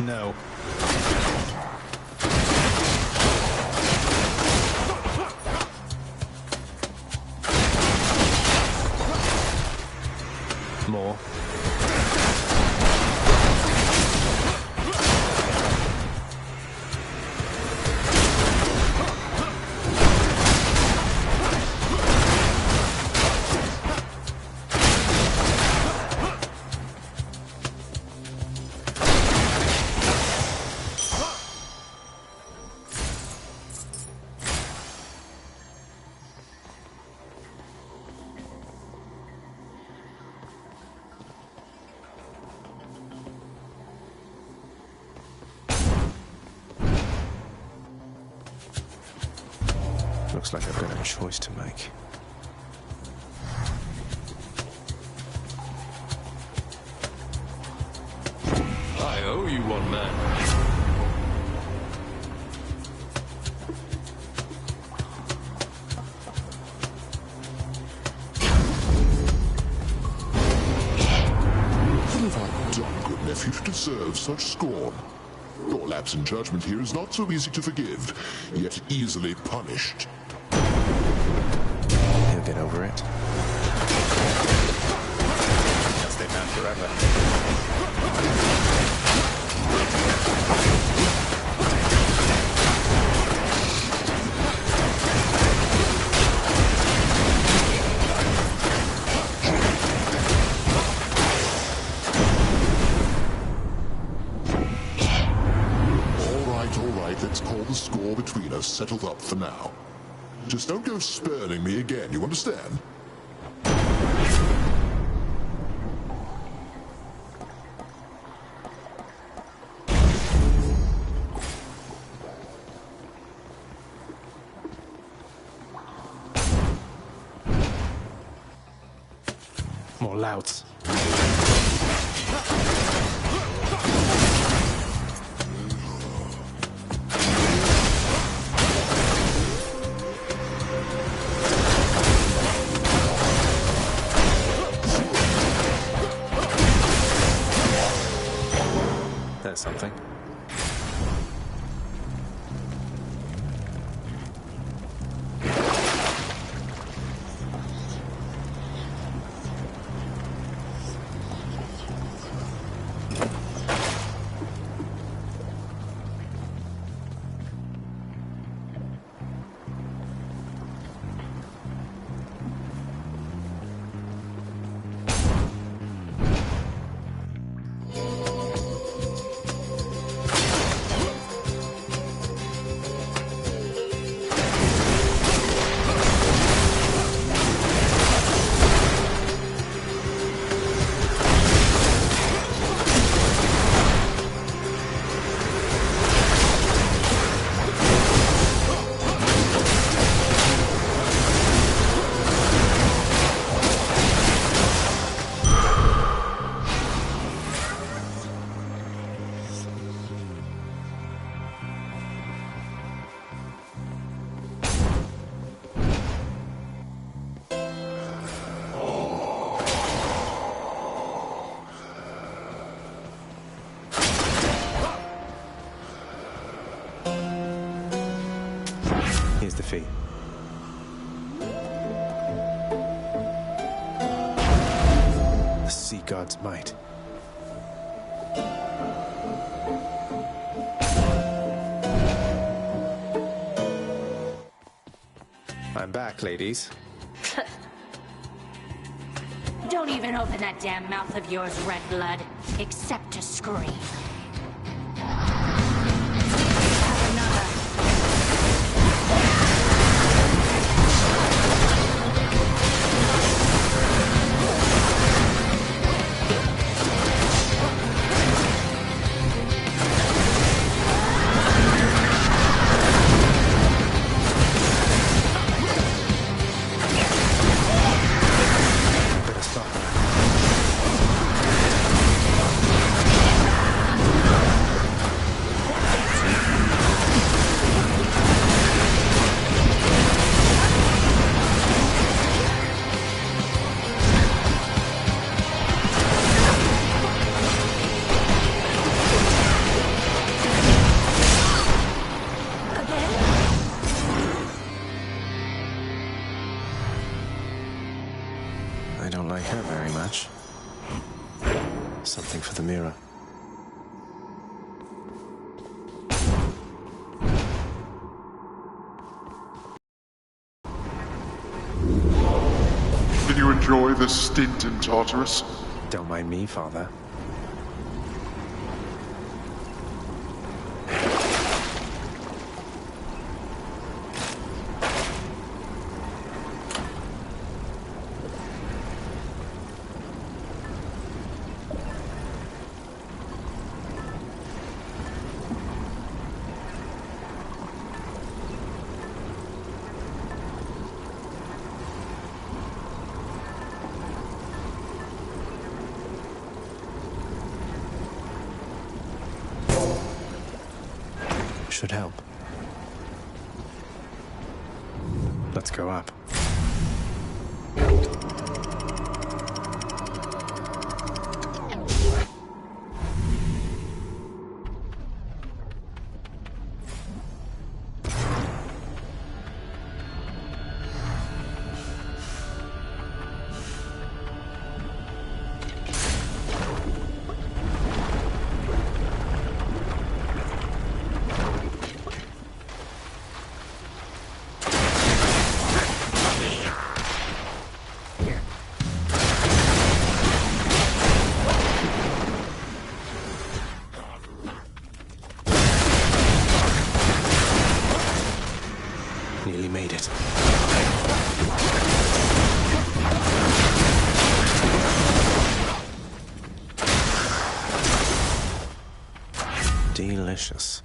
No. More. Looks like I've got a choice to make. I owe you one, man. What have I done, good nephew, to deserve such scorn? Your lapse in judgment here is not so easy to forgive, yet easily punished. He'll get over it. He'll stay bound forever. All right, let's call the score between us settled up for now. Just don't go spurning me again, you understand? More louds. That's something. Here's the fee. The Sea God's might. I'm back, ladies. Don't even open that damn mouth of yours, Red Blood, except to scream. Have another. Better stop her. I don't like her very much. Something for the mirror. Did you enjoy the stint in Tartarus? Don't mind me, Father. Should help. Let's go up. Nearly made it. Delicious.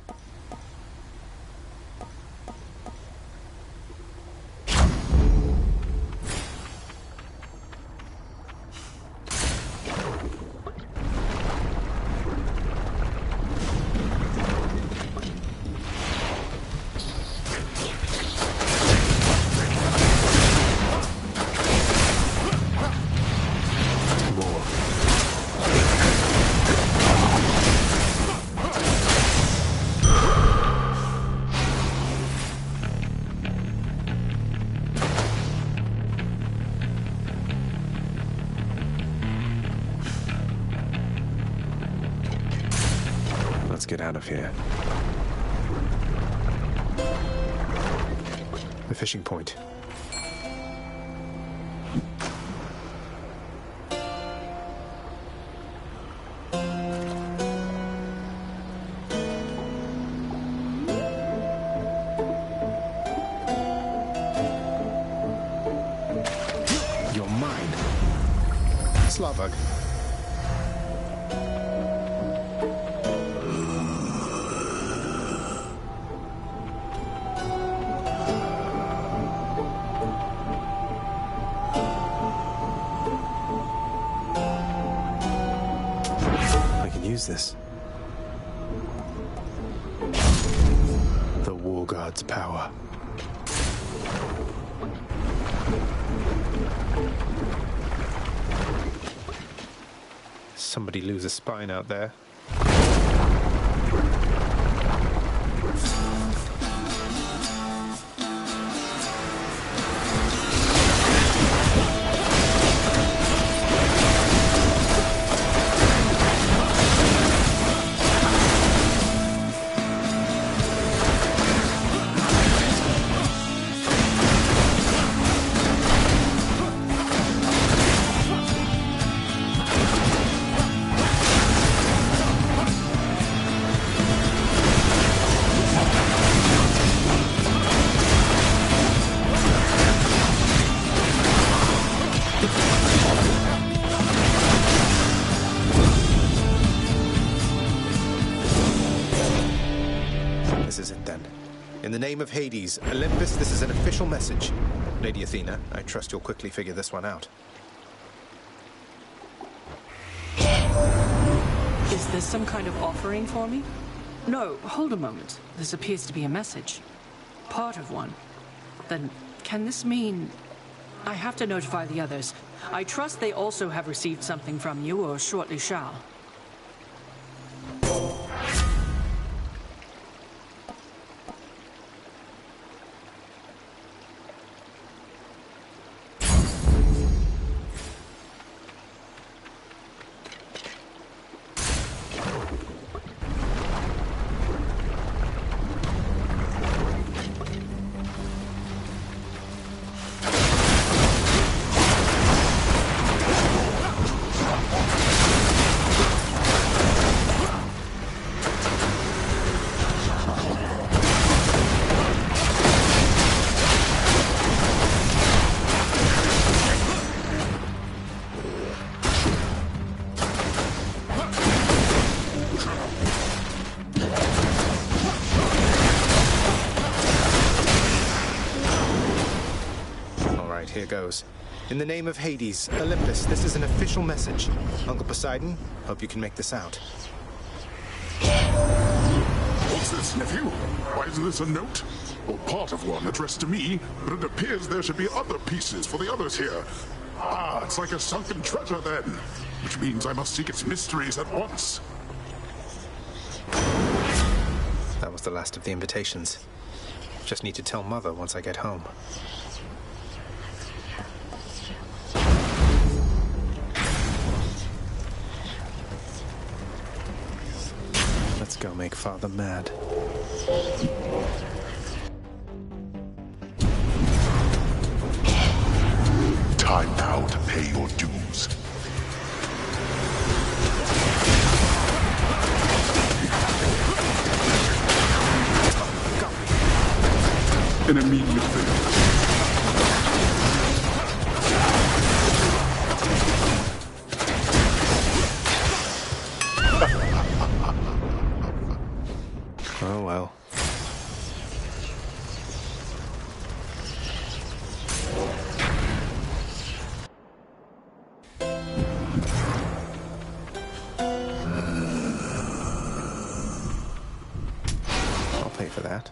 Let's get out of here. The fishing point. You're mine. Slavog. Use this. The War God's power. Somebody lose a spine out there. This is it then. In the name of Hades, Olympus, this is an official message. Lady Athena, I trust you'll quickly figure this one out. Is this some kind of offering for me? No, hold a moment. This appears to be a message. Part of one. Then, can this mean... I have to notify the others. I trust they also have received something from you, or shortly shall. goes. In the name of Hades, Olympus, this is an official message. Uncle Poseidon, hope you can make this out. What's this, nephew? Why isn't this a note? Or part of one addressed to me, but it appears there should be other pieces for the others here. Ah, it's like a sunken treasure then, which means I must seek its mysteries at once. That was the last of the invitations. Just need to tell Mother once I get home. Let's go make Father mad. Time now to pay your dues. An immediate favor. Oh well. I'll pay for that.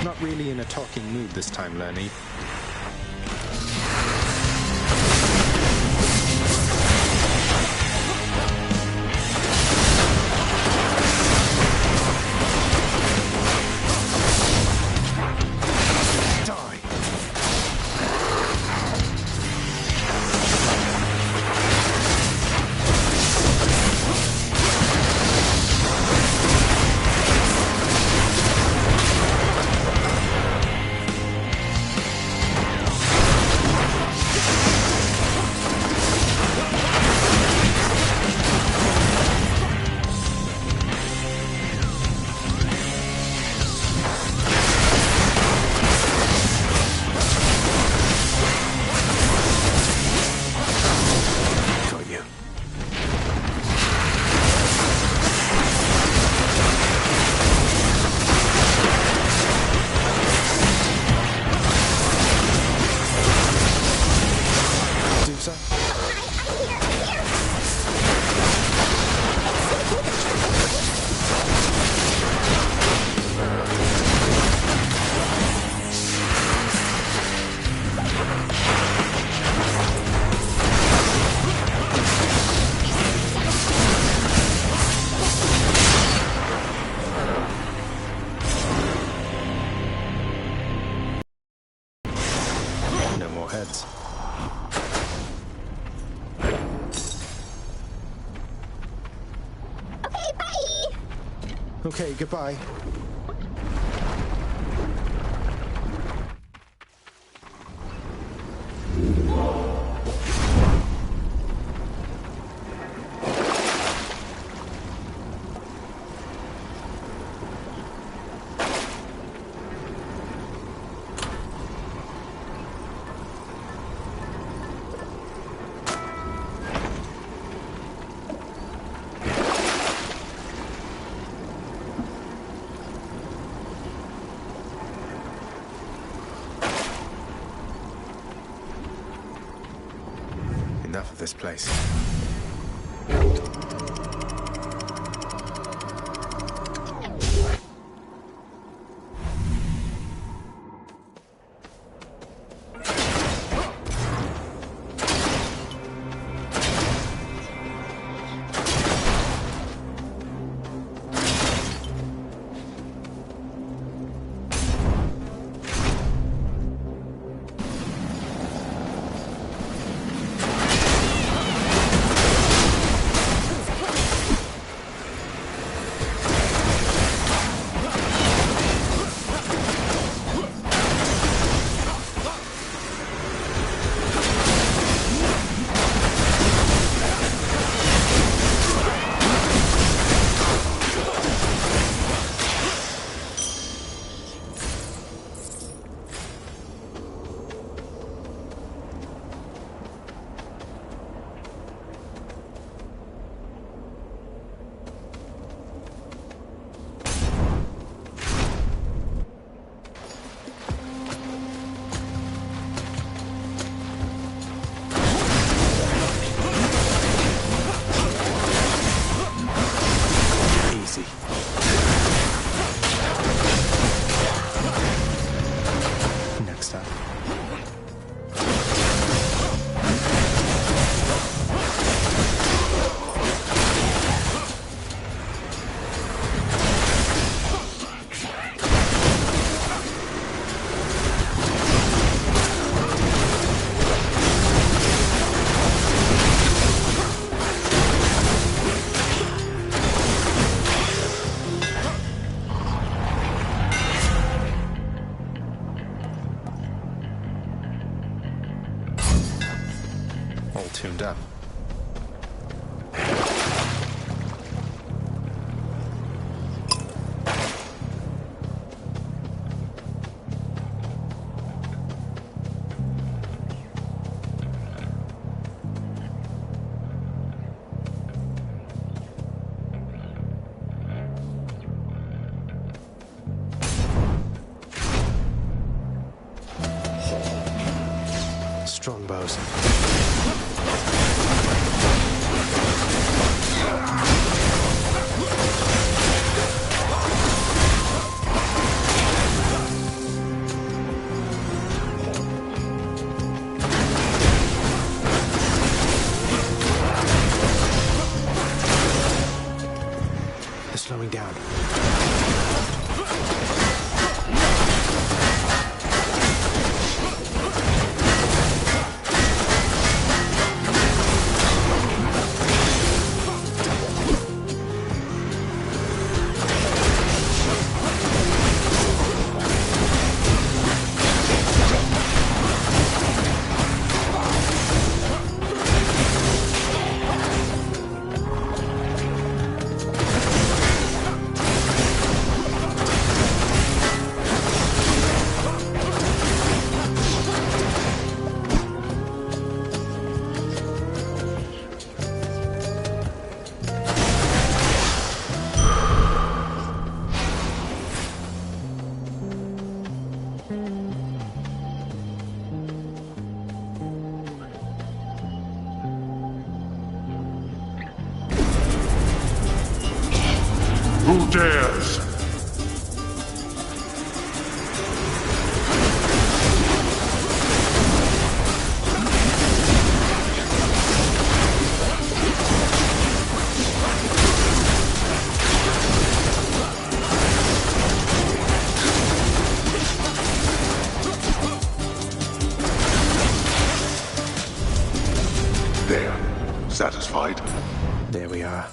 Not really in a talking mood this time, Lenny. Heads. Okay, bye! Okay, goodbye. Enough of this place. tuned up. Strong bows. They're slowing down. Who dares? There. Satisfied? There we are.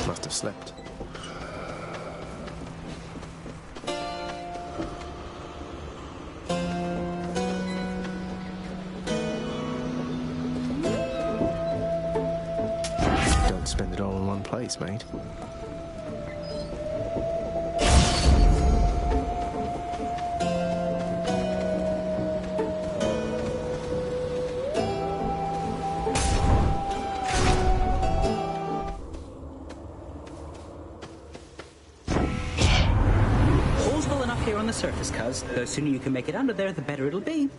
Must have slipped. Don't spend it all in one place, mate. All's well enough here on the surface, cuz. The sooner you can make it under there, the better it'll be.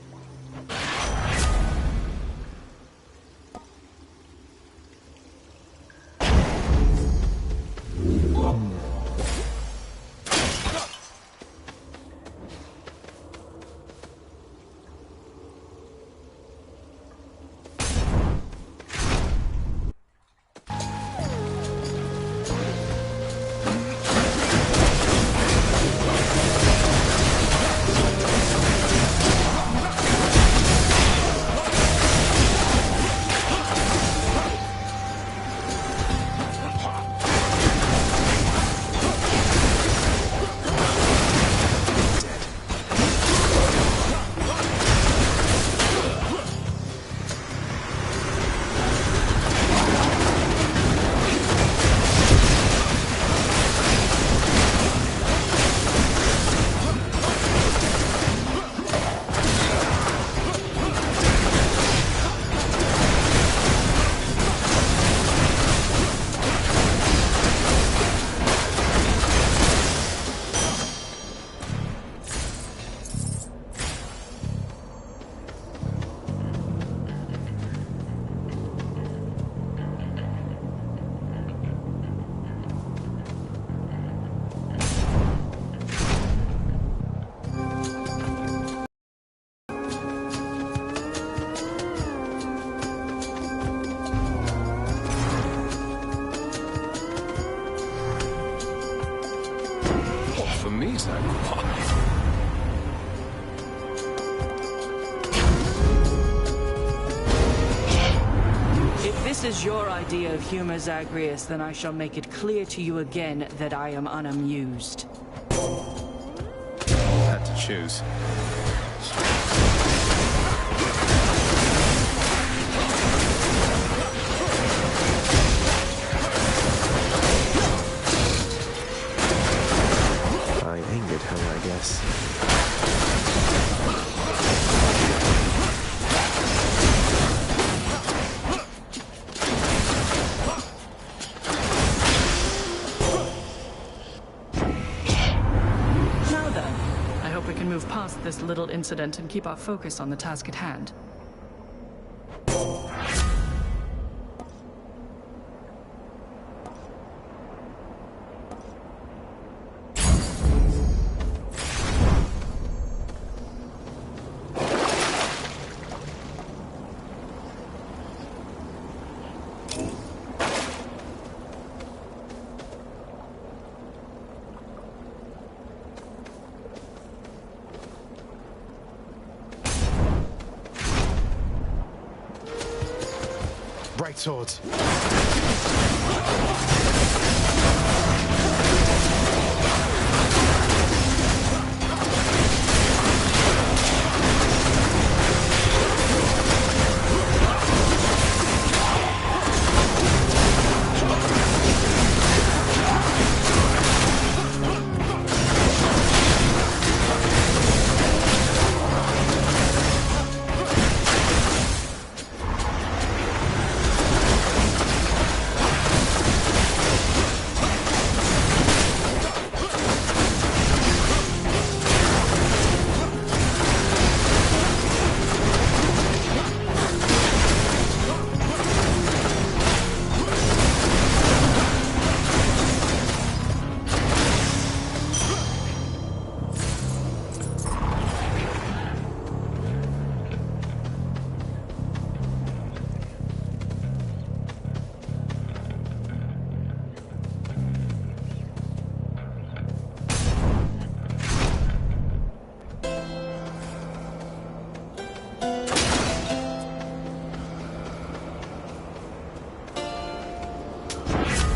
For me, sir. If this this is your idea of humor, Zagreus, then I shall make it clear to you again that I am unamused. Had to choose. I angered her, I guess. Move past this little incident and keep our focus on the task at hand. Bright swords.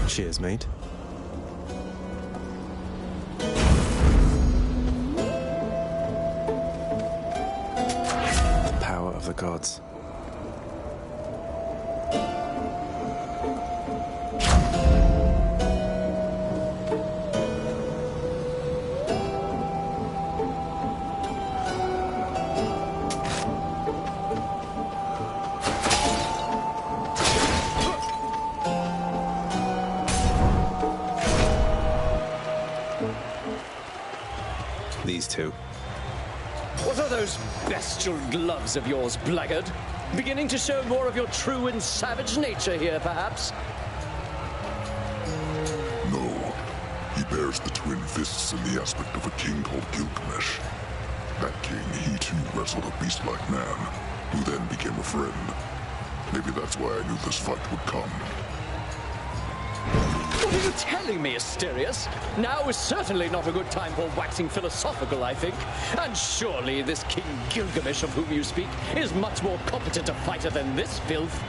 Cheers, mate. The power of the gods. These two. What are those bestial gloves of yours, blackguard? Beginning to show more of your true and savage nature here, perhaps? No. He bears the twin fists in the aspect of a king called Gilgamesh. That king, he too wrestled a beast-like man, who then became a friend. Maybe that's why I knew this fight would come. What are you telling me, Asterius? Now is certainly not a good time for waxing philosophical, I think. And surely this King Gilgamesh of whom you speak is much more competent a fighter than this filth.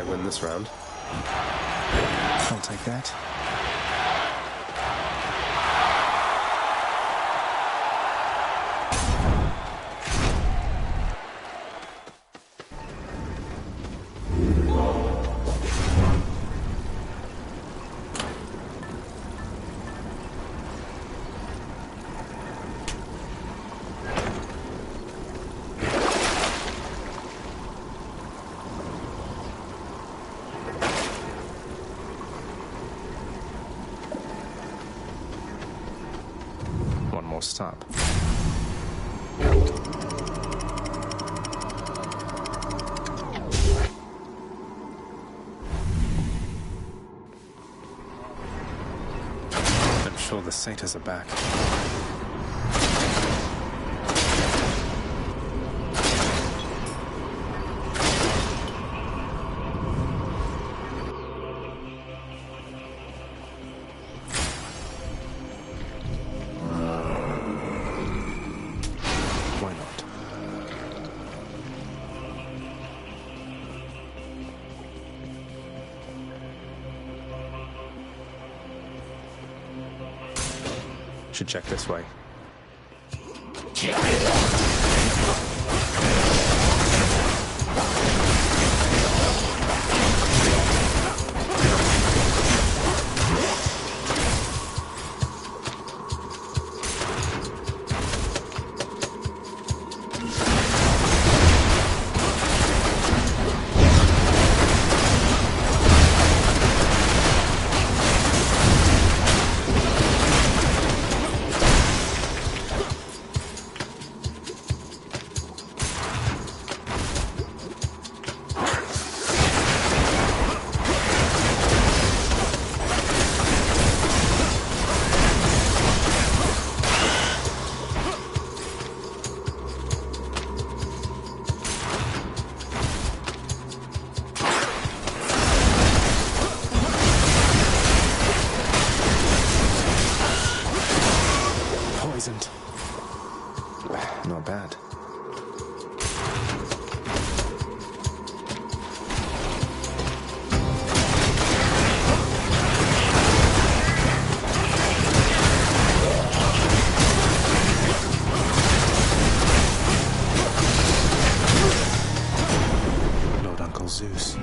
win this round. I'll take that. One more stop. I'm sure the satyrs are back. Why not? Should check this way. Poisoned. Not bad. Lord Uncle Zeus.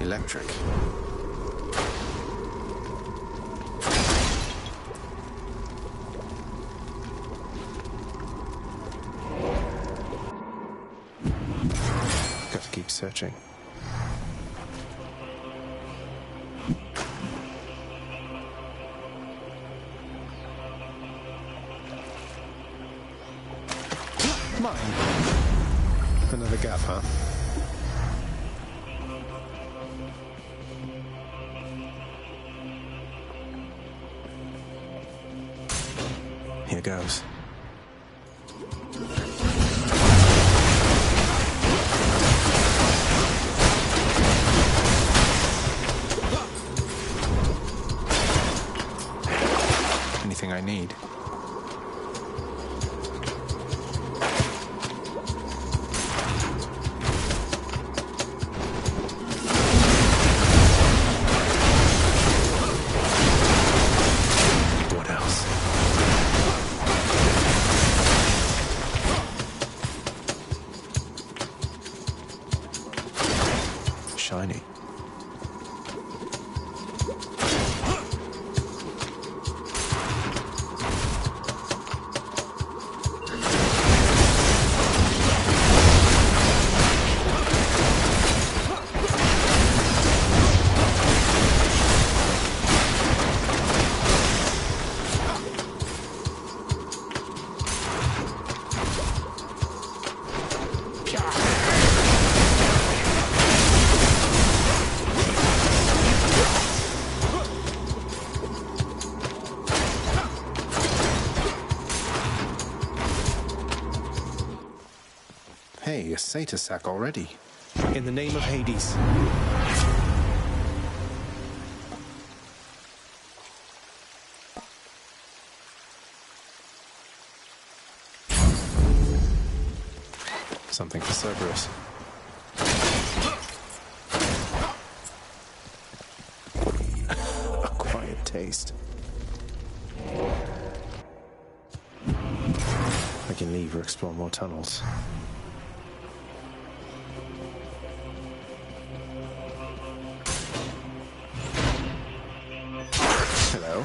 Electric. Got to keep searching. Mine. Another gap, huh? Here goes. Anything I need? What else? Shiny. Hey, a satyr sack already. In the name of Hades. something for Cerberus. A quiet taste. I can leave or explore more tunnels. Hello?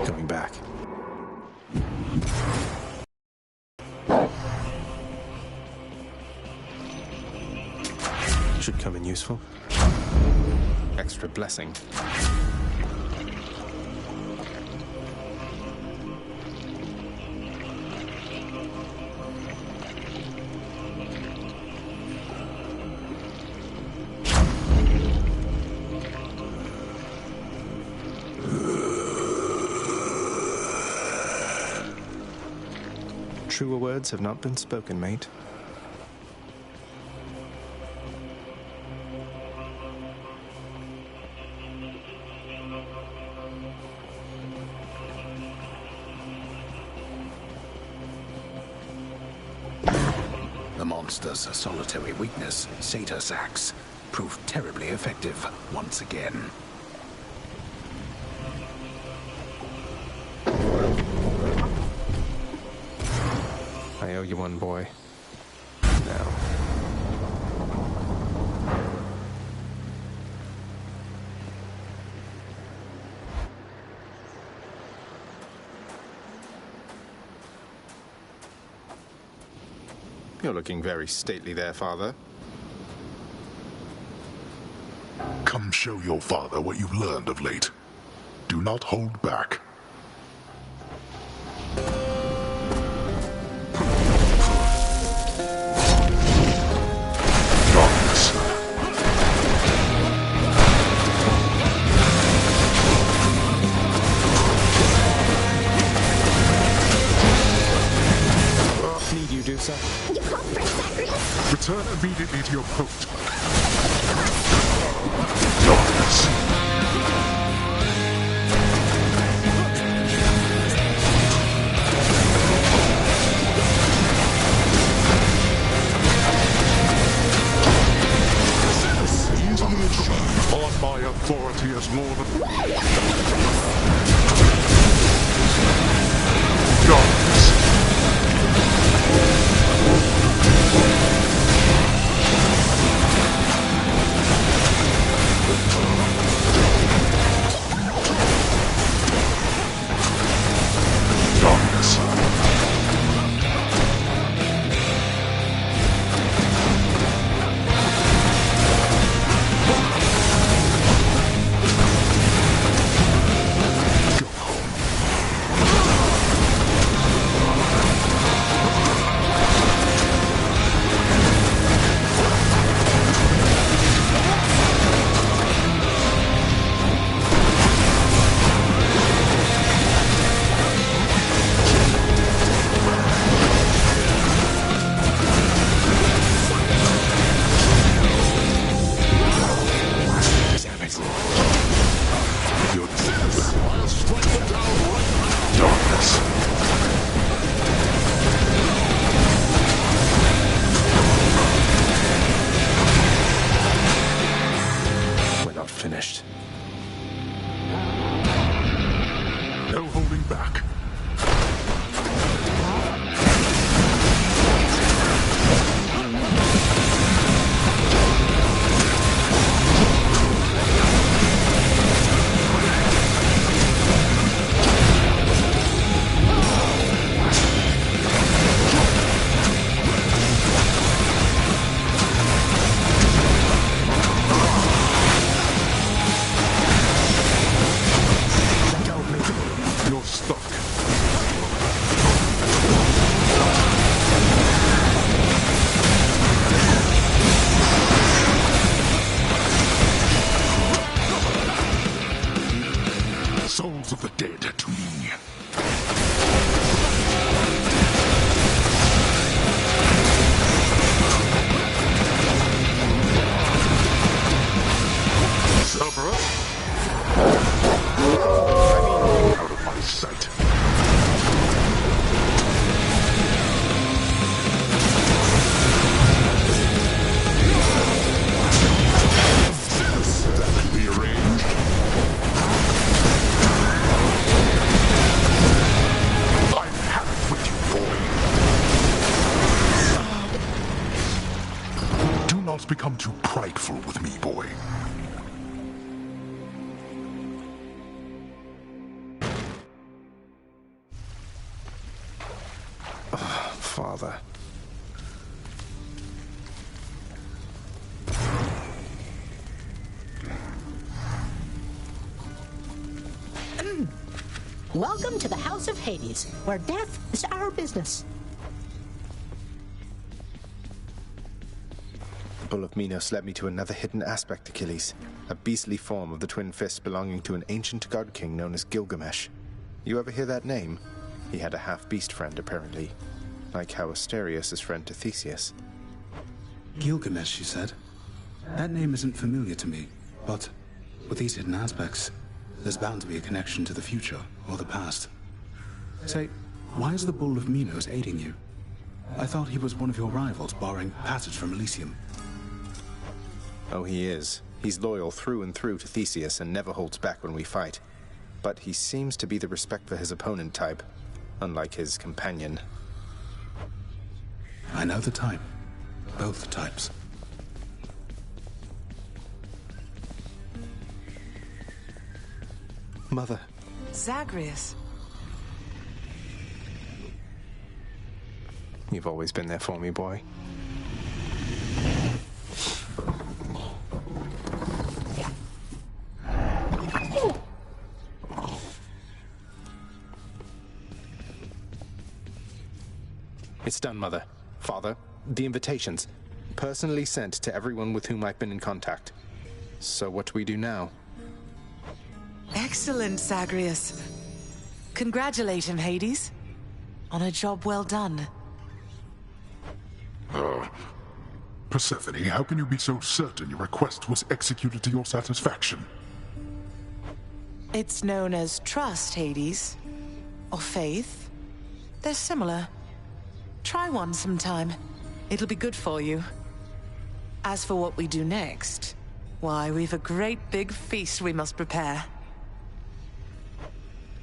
Going back. Should come in useful. Extra blessing. Truer words have not been spoken, mate. The monster's solitary weakness, Satyr Sacs, proved terribly effective once again. I owe you one, boy. Now. You're looking very stately there, Father. Come show your father what you've learned of late. Do not hold back. Darkness. Need you do so? Return immediately to your post. Darkness. Easily achieved on my authority as Lord of Darkness. become too prideful with me, boy. Father. Welcome to the House of Hades, where death is our business. The Bull of Minos led me to another hidden aspect, Achilles. A beastly form of the twin fists belonging to an ancient god king known as Gilgamesh. You ever hear that name? He had a half-beast friend, apparently. Like how Asterius is friend to Theseus. Gilgamesh, you said? That name isn't familiar to me, but with these hidden aspects, there's bound to be a connection to the future or the past. Say, why is the Bull of Minos aiding you? I thought he was one of your rivals, barring passage from Elysium. Oh, he is. He's loyal through and through to Theseus and never holds back when we fight. But he seems to be the respect for his opponent type, unlike his companion. I know the type. Both types. Mother. Zagreus. You've always been there for me, boy. It's done, Mother. Father, the invitations. Personally sent to everyone with whom I've been in contact. So what do we do now? Excellent, Zagreus. Congratulate him, Hades. On a job well done. Persephone, how can you be so certain your request was executed to your satisfaction? It's known as trust, Hades. Or faith. They're similar. Try one sometime. It'll be good for you. As for what we do next, why, we've a great big feast we must prepare.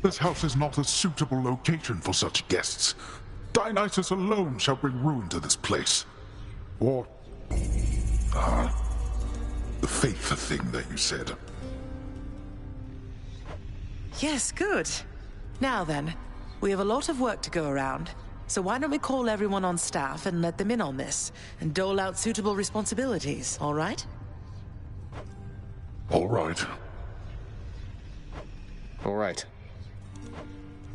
This house is not a suitable location for such guests. Dionysus alone shall bring ruin to this place. Or... the faith thing that you said. Yes, good. Now then, we have a lot of work to go around. So why don't we call everyone on staff and let them in on this, and dole out suitable responsibilities, all right? All right. All right.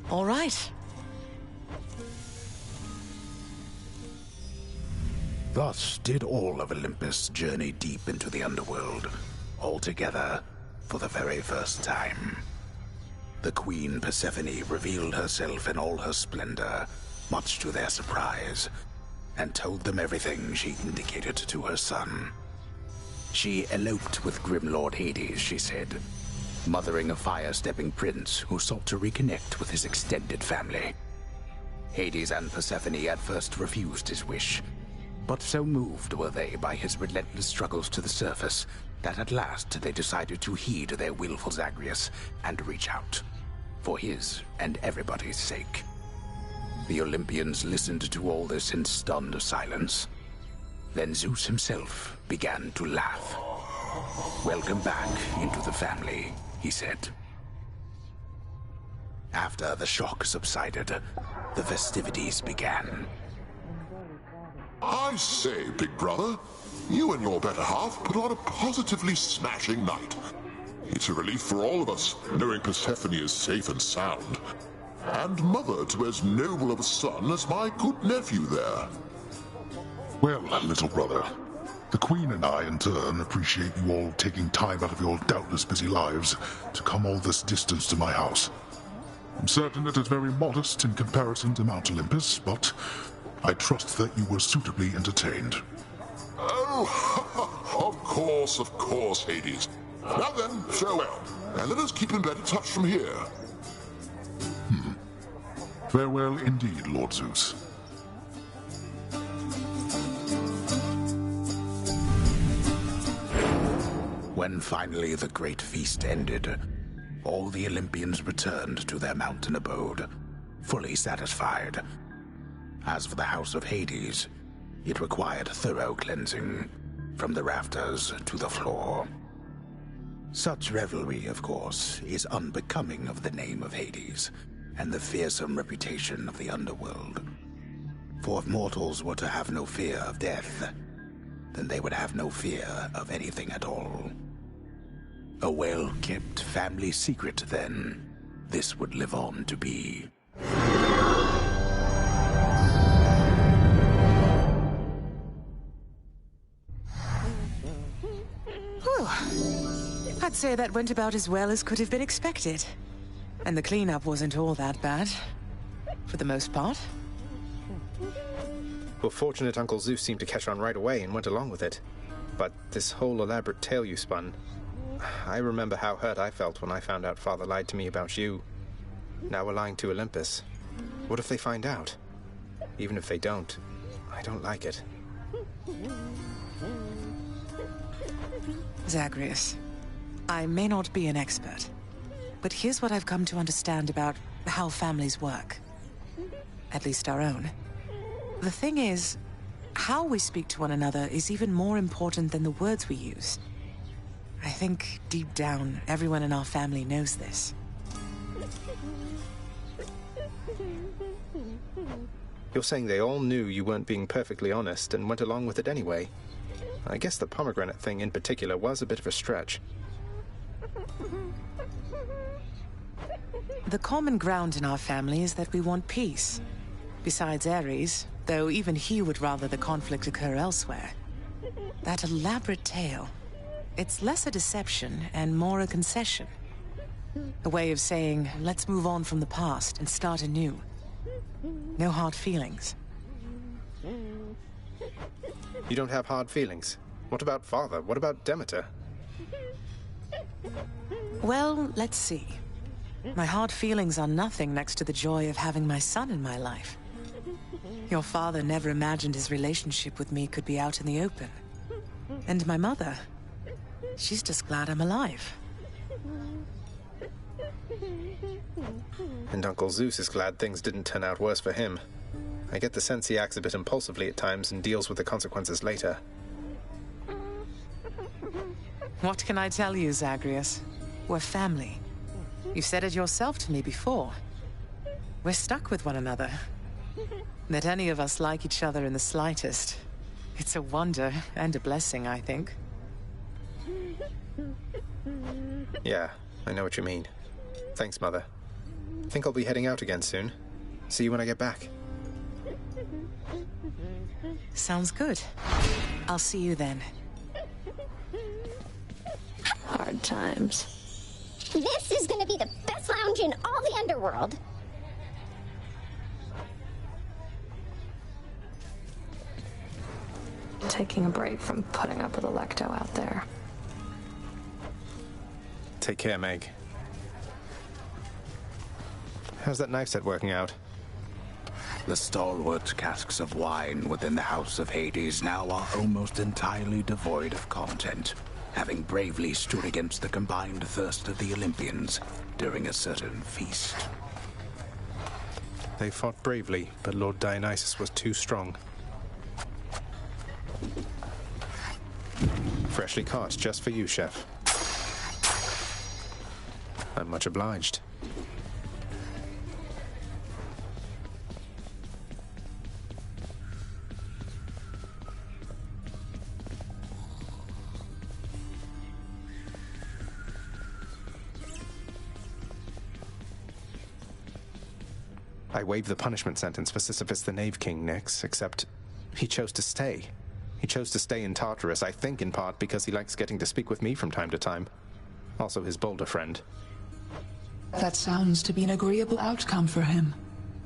All right. Thus did all of Olympus journey deep into the underworld, all together for the very first time. The Queen Persephone revealed herself in all her splendor, much to their surprise, and told them everything she indicated to her son. She eloped with Grim Lord Hades, she said, mothering a fire-stepping prince who sought to reconnect with his extended family. Hades and Persephone at first refused his wish, but so moved were they by his relentless struggles to the surface that at last they decided to heed their willful Zagreus and reach out, for his and everybody's sake. The Olympians listened to all this in stunned silence. Then Zeus himself began to laugh. "Welcome back into the family," he said. After the shock subsided, the festivities began. I say, big brother, you and your better half put on a positively smashing night. It's a relief for all of us, knowing Persephone is safe and sound. And mother to as noble of a son as my good nephew there. Well, little brother, the Queen and I, in turn, appreciate you all taking time out of your doubtless busy lives to come all this distance to my house. I'm certain it is very modest in comparison to Mount Olympus, but I trust that you were suitably entertained. Oh, of course, Hades. Now then, farewell, and let us keep in better touch from here. Farewell indeed, Lord Zeus. When finally the great feast ended, all the Olympians returned to their mountain abode, fully satisfied. As for the House of Hades, it required thorough cleansing. from the rafters to the floor. Such revelry, of course, is unbecoming of the name of Hades, and the fearsome reputation of the underworld. For if mortals were to have no fear of death, then they would have no fear of anything at all. A well-kept family secret, then, this would live on to be. Whew. I'd say that went about as well as could have been expected. And the cleanup wasn't all that bad. For the most part. Well, fortunate Uncle Zeus seemed to catch on right away and went along with it. But this whole elaborate tale you spun... I remember how hurt I felt when I found out Father lied to me about you. Now we're lying to Olympus. What if they find out? Even if they don't, I don't like it. Zagreus, I may not be an expert, but here's what I've come to understand about how families work. At least our own. The thing is, how we speak to one another is even more important than the words we use. I think, deep down, everyone in our family knows this. You're saying they all knew you weren't being perfectly honest and went along with it anyway. I guess the pomegranate thing in particular was a bit of a stretch. The common ground in our family is that we want peace. Besides Ares, though even he would rather the conflict occur elsewhere. That elaborate tale, it's less a deception and more a concession. A way of saying, let's move on from the past and start anew. No hard feelings. You don't have hard feelings? What about Father? What about Demeter? Well, let's see. My hard feelings are nothing next to the joy of having my son in my life. Your father never imagined his relationship with me could be out in the open. And my mother, she's just glad I'm alive. And Uncle Zeus is glad things didn't turn out worse for him. I get the sense he acts a bit impulsively at times and deals with the consequences later. What can I tell you, Zagreus? We're family. You said it yourself to me before. We're stuck with one another. That any of us like each other in the slightest. It's a wonder and a blessing, I think. Yeah, I know what you mean. Thanks, Mother. Think I'll be heading out again soon. See you when I get back. Sounds good. I'll see you then. Hard times. This is gonna be the best lounge in all the underworld. Taking a break from putting up with Electo out there. Take care, Meg. How's that knife set working out? The stalwart casks of wine within the House of Hades now are almost entirely devoid of content, having bravely stood against the combined thirst of the Olympians during a certain feast. They fought bravely, but Lord Dionysus was too strong. Freshly caught just for you, Chef. I'm much obliged. I waived the punishment sentence for Sisyphus the Knave King, Nyx, except he chose to stay. He chose to stay in Tartarus, I think in part because he likes getting to speak with me from time to time. Also his bolder friend. That sounds to be an agreeable outcome for him,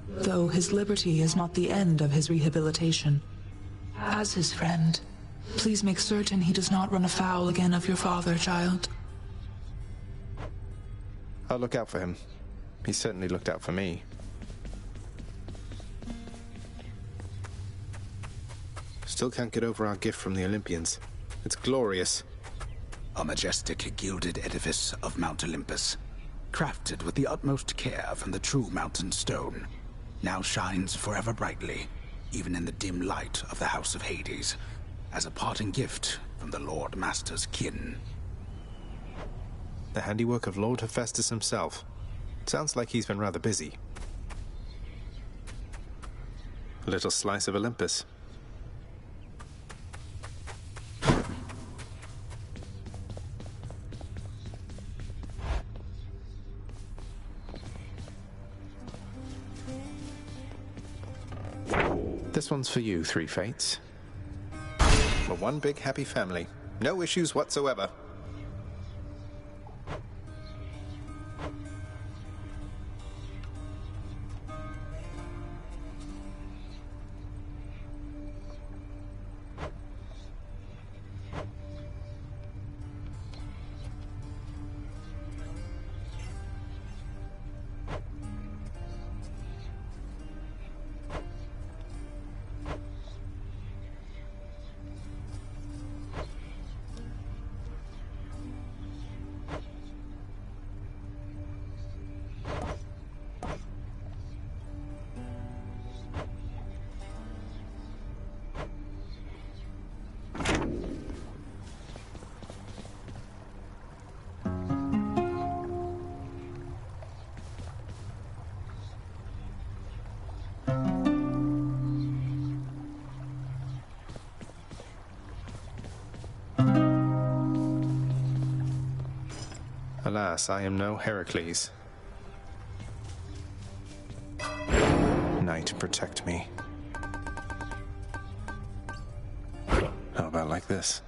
though his liberty is not the end of his rehabilitation. As his friend, please make certain he does not run afoul again of your father, child. I'll look out for him. He certainly looked out for me. Still can't get over our gift from the Olympians. It's glorious. A majestic gilded edifice of Mount Olympus, crafted with the utmost care from the true mountain stone, now shines forever brightly, even in the dim light of the House of Hades, as a parting gift from the Lord Master's kin. The handiwork of Lord Hephaestus himself. Sounds like he's been rather busy. A little slice of Olympus. This one's for you, Three Fates. We're one big happy family. No issues whatsoever. Alas, I am no Heracles. Night, protect me. How about like this?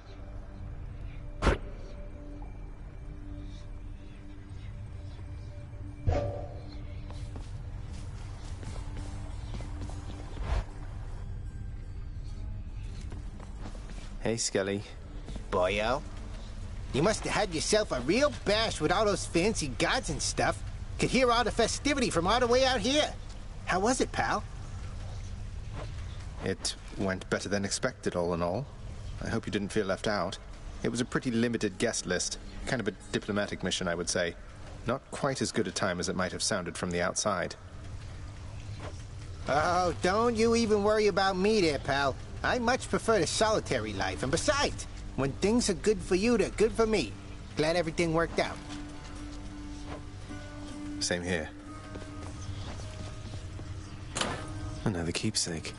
Hey, Skelly. Boyo? You must have had yourself a real bash with all those fancy gods and stuff. Could hear all the festivity from all the way out here. How was it, pal? It went better than expected, all in all. I hope you didn't feel left out. It was a pretty limited guest list. Kind of a diplomatic mission, I would say. Not quite as good a time as it might have sounded from the outside. Oh, don't you even worry about me there, pal. I much prefer the solitary life, and besides, when things are good for you, they're good for me. Glad everything worked out. Same here. Another keepsake.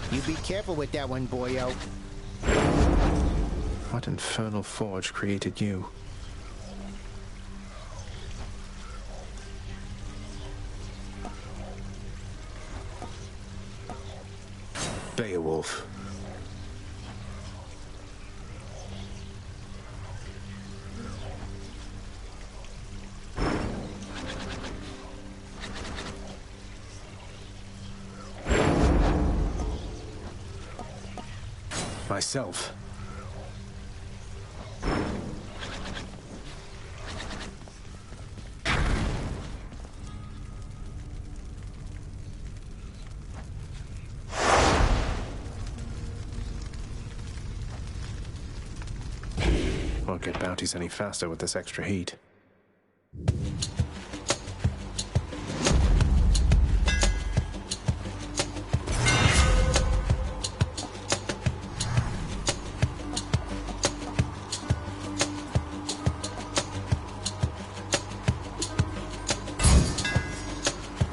You be careful with that one, boyo. What infernal forge created you? Beowulf. Myself. Won't get bounties any faster with this extra heat.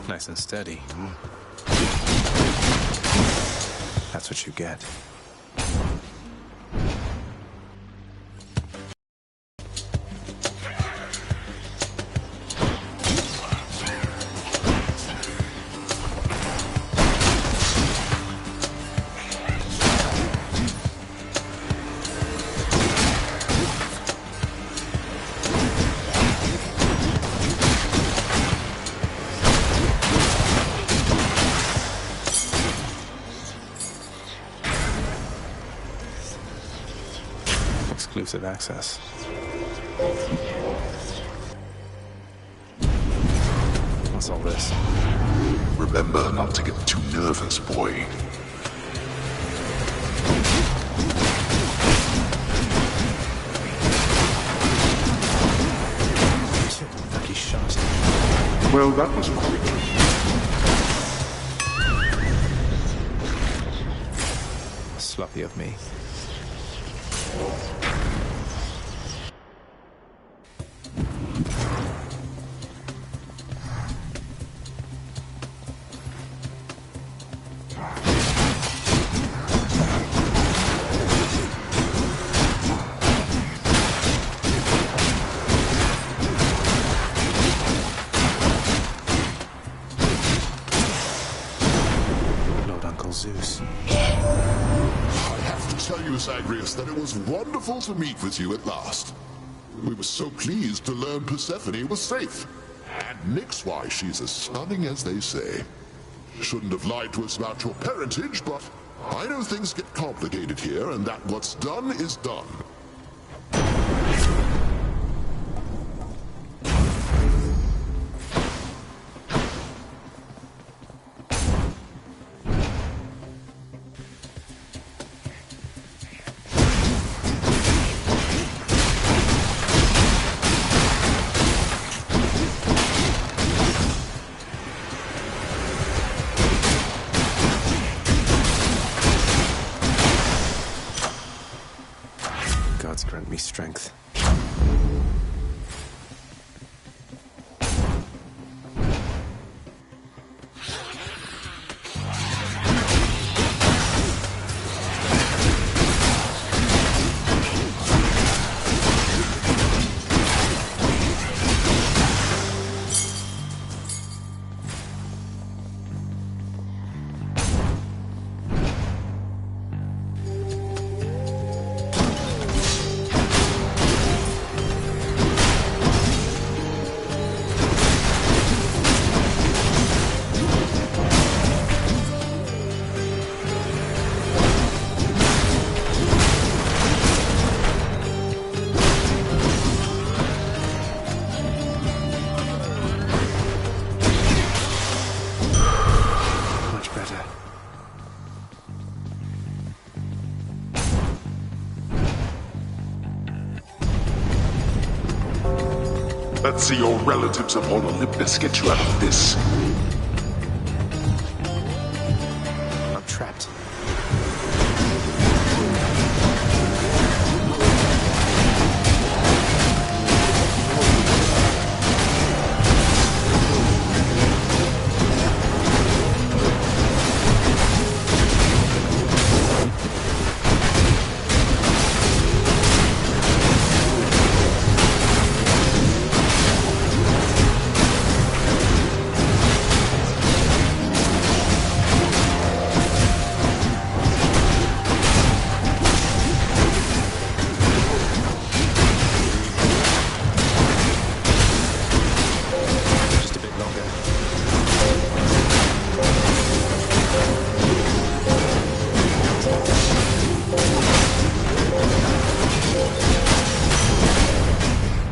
Nice and steady. That's what you get. exclusive access. What's all this? Remember not to get too nervous, boy. Lucky shot. Well, that was quick. Sloppy of me. Zeus. I have to tell you, Zagreus, that it was wonderful to meet with you at last. We were so pleased to learn Persephone was safe. And Nyx-wise, she's as stunning as they say. Shouldn't have lied to us about your parentage, but I know things get complicated here, and that what's done is done. Gods grant me strength. Let's see your relatives upon Olympus get you out of this. I'm trapped.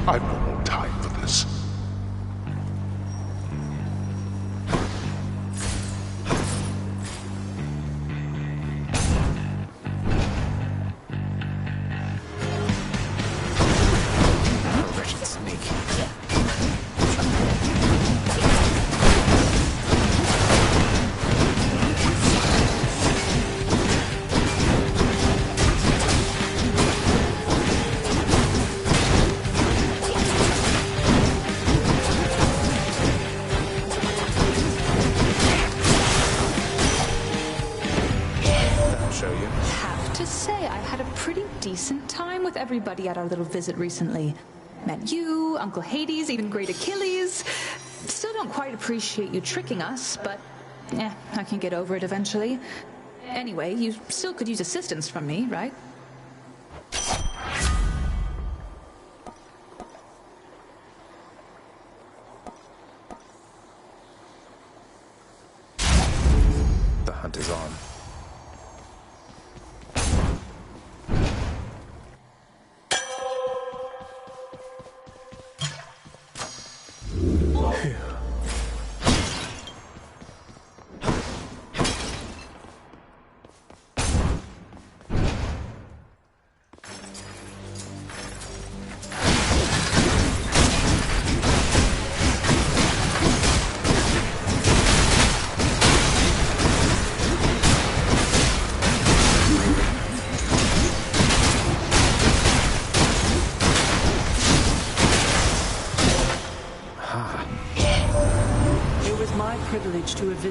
I've no more time for this. Wretched snake. Have to say, I had a pretty decent time with everybody at our little visit recently. Met you, Uncle Hades, even Great Achilles. Still don't quite appreciate you tricking us, but I can get over it eventually. Anyway, you still could use assistance from me, right? The hunt is on.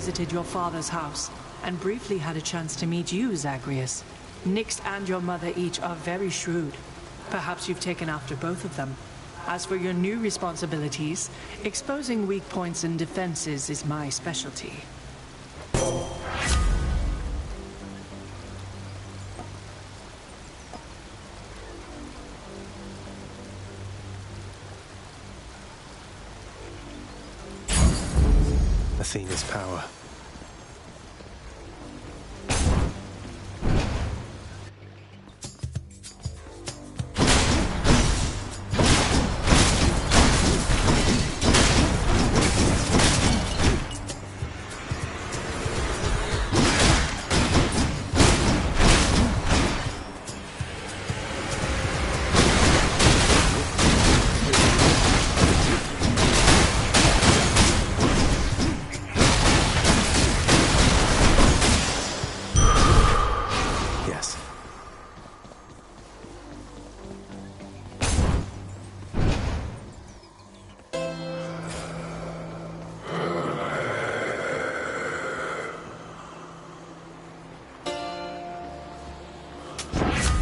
visited your father's house, and briefly had a chance to meet you, Zagreus. Nyx and your mother each are very shrewd. Perhaps you've taken after both of them. As for your new responsibilities, exposing weak points and defenses is my specialty. Athena's power.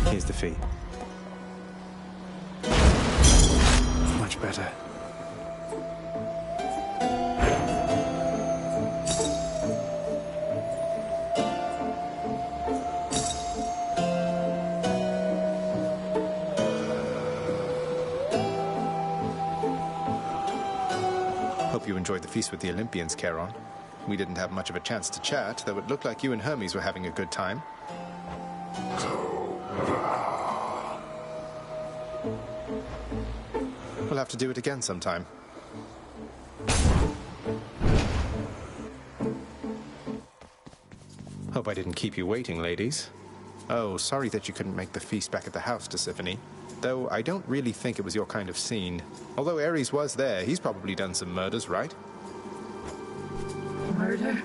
Here's the fee. Much better. Hope you enjoyed the feast with the Olympians, Charon. We didn't have much of a chance to chat, though it looked like you and Hermes were having a good time. We'll have to do it again sometime. Hope I didn't keep you waiting, ladies. Oh, sorry that you couldn't make the feast back at the house, Tisiphone. Though I don't really think it was your kind of scene. Although Ares was there, he's probably done some murders, right? Murder?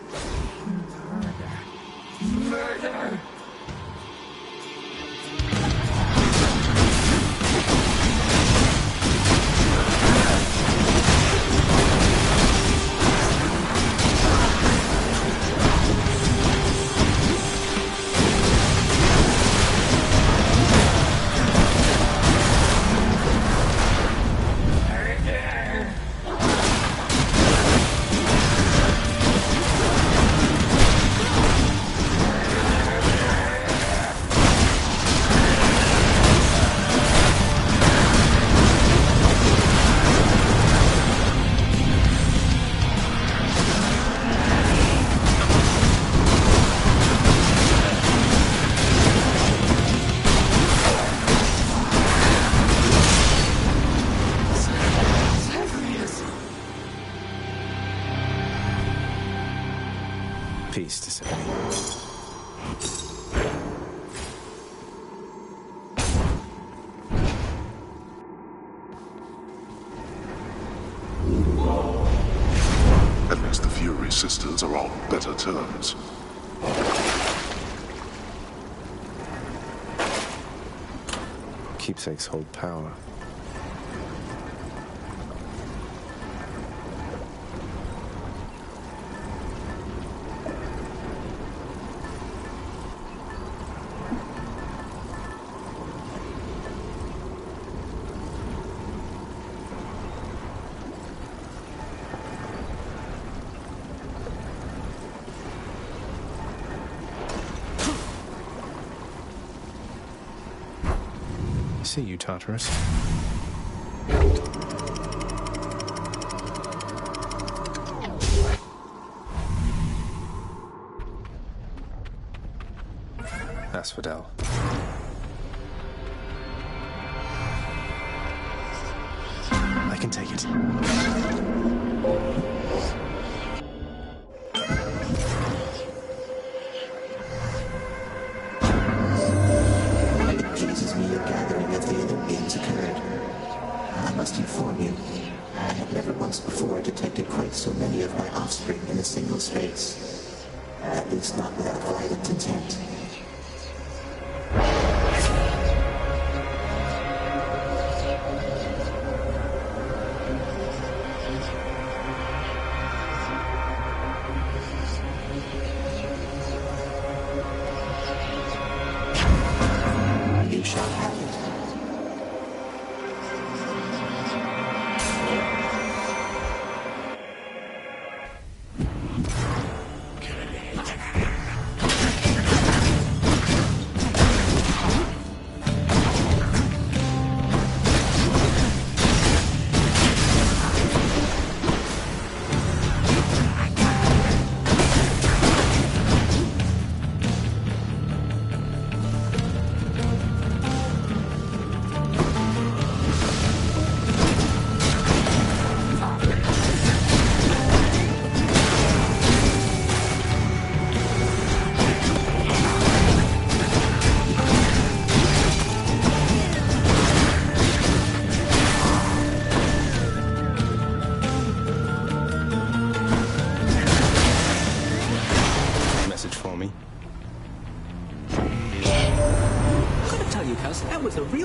Murder. Murder! Peace, Tisiphone. At least the Fury sisters are on better terms. Keepsakes hold power. See you, Tartarus. Asphodel. I can take it. I have never once before detected quite so many of my offspring in a single space. At least not without violent intent. shall have it.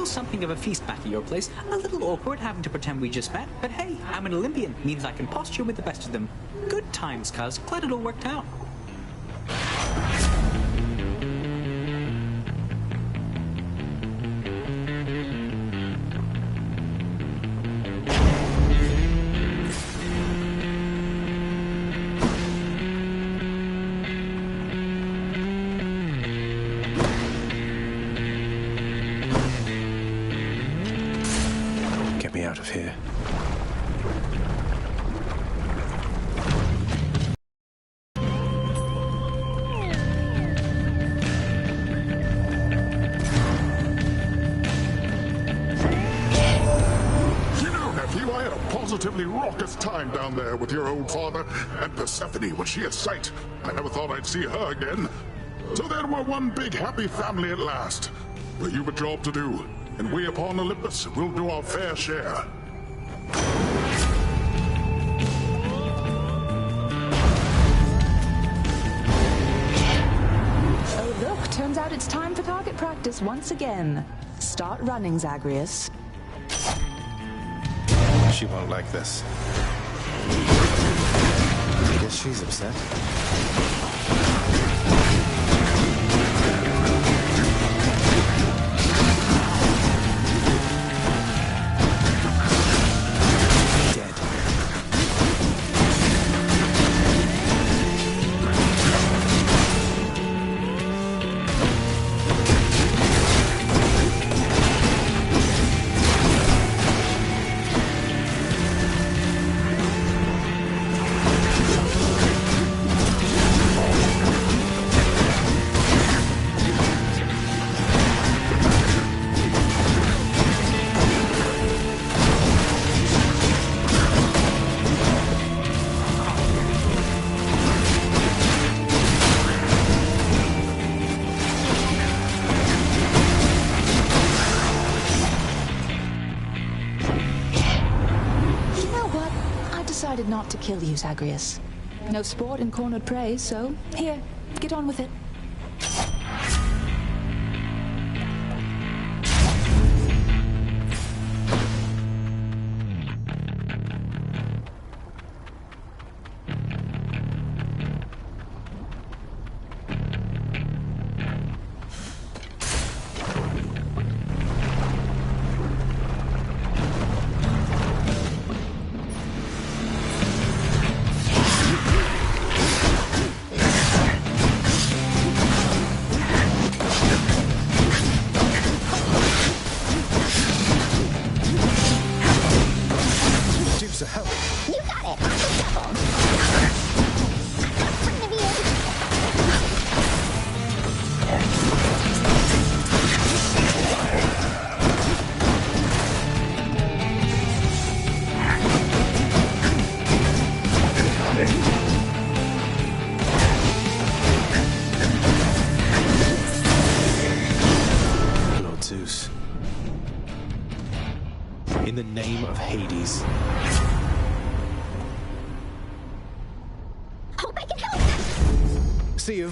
Something of a feast back at your place. A little awkward having to pretend we just met, but hey, I'm an Olympian. Means I can posture with the best of them. Good times, cuz. Glad it all worked out. Out of here. Nephew, I had a positively raucous time down there with your old father and Persephone when she had sight. I never thought I'd see her again. So then we're one big happy family at last. But you've a job to do, and we upon Olympus will do our fair share. Oh, look, turns out it's time for target practice once again. Start running, Zagreus. She won't like this. I guess she's upset. Not to kill you, Zagreus. No sport in cornered prey, so here, get on with it. In the name of Hades. Hope I can help! See you.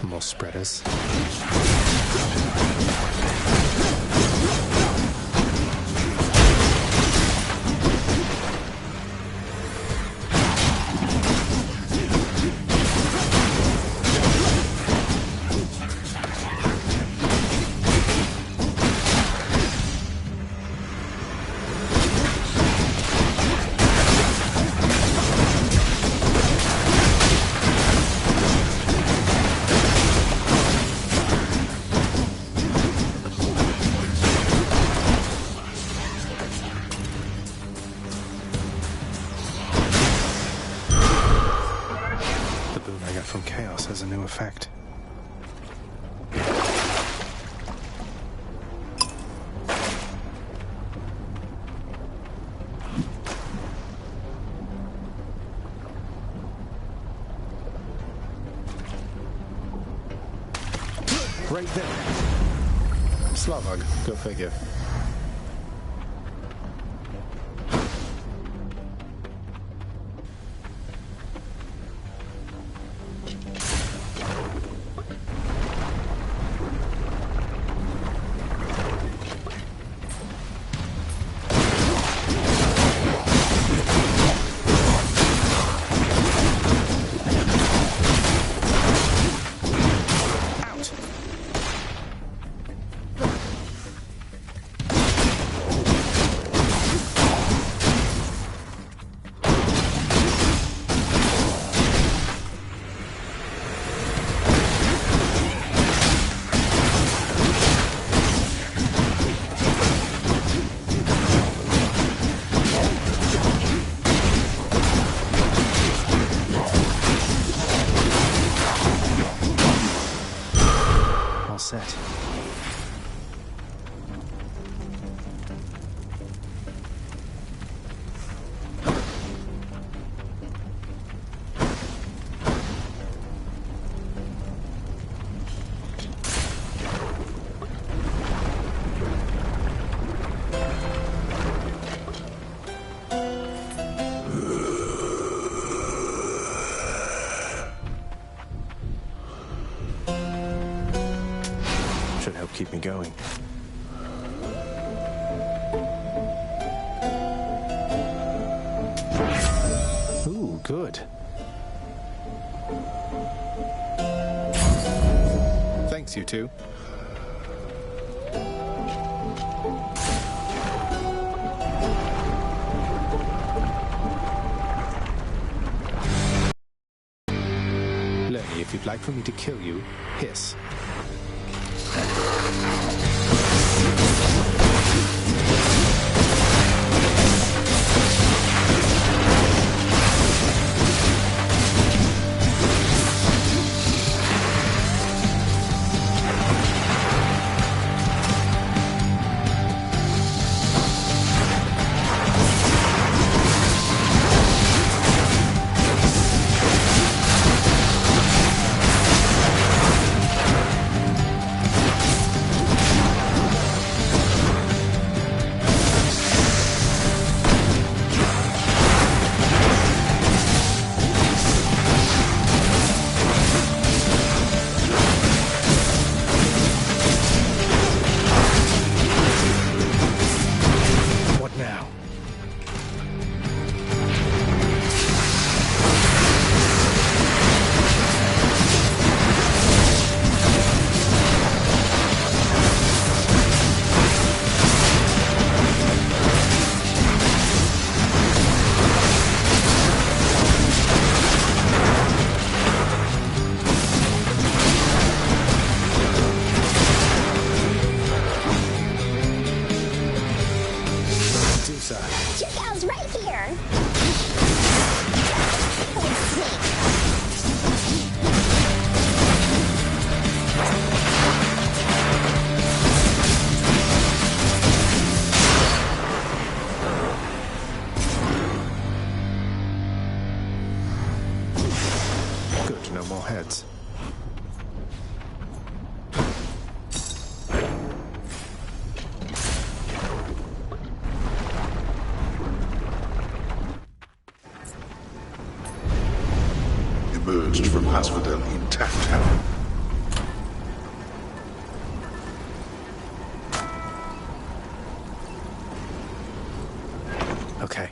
More spreaders. effect. Right there. Slavog, go figure. Set. Should help keep me going. Ooh, good. Thanks, you two. Lenny, if you'd like for me to kill you, hiss. Chico's right here! Good, no more heads. Emerged from Asphodel intact, have you? Okay.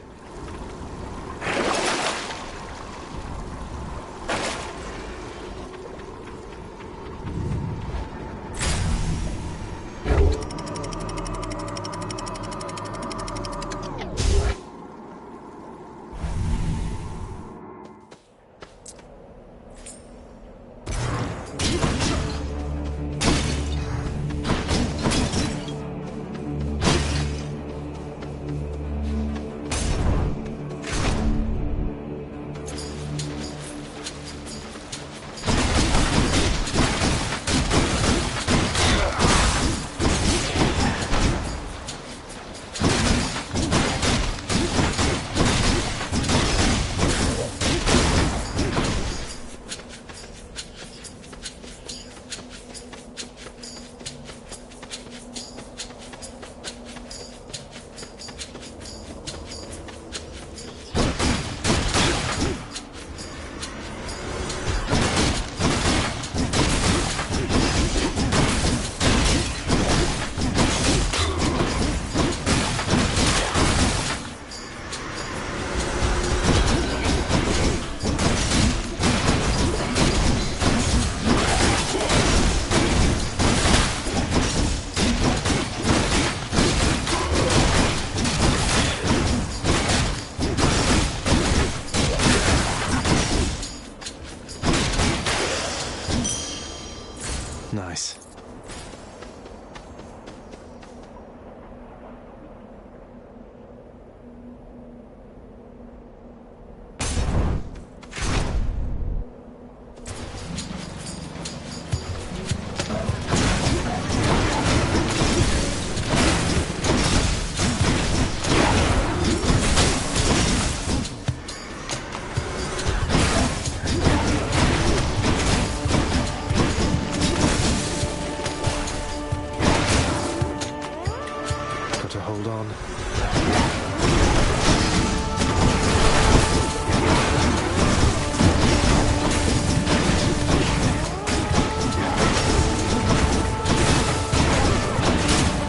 to hold on.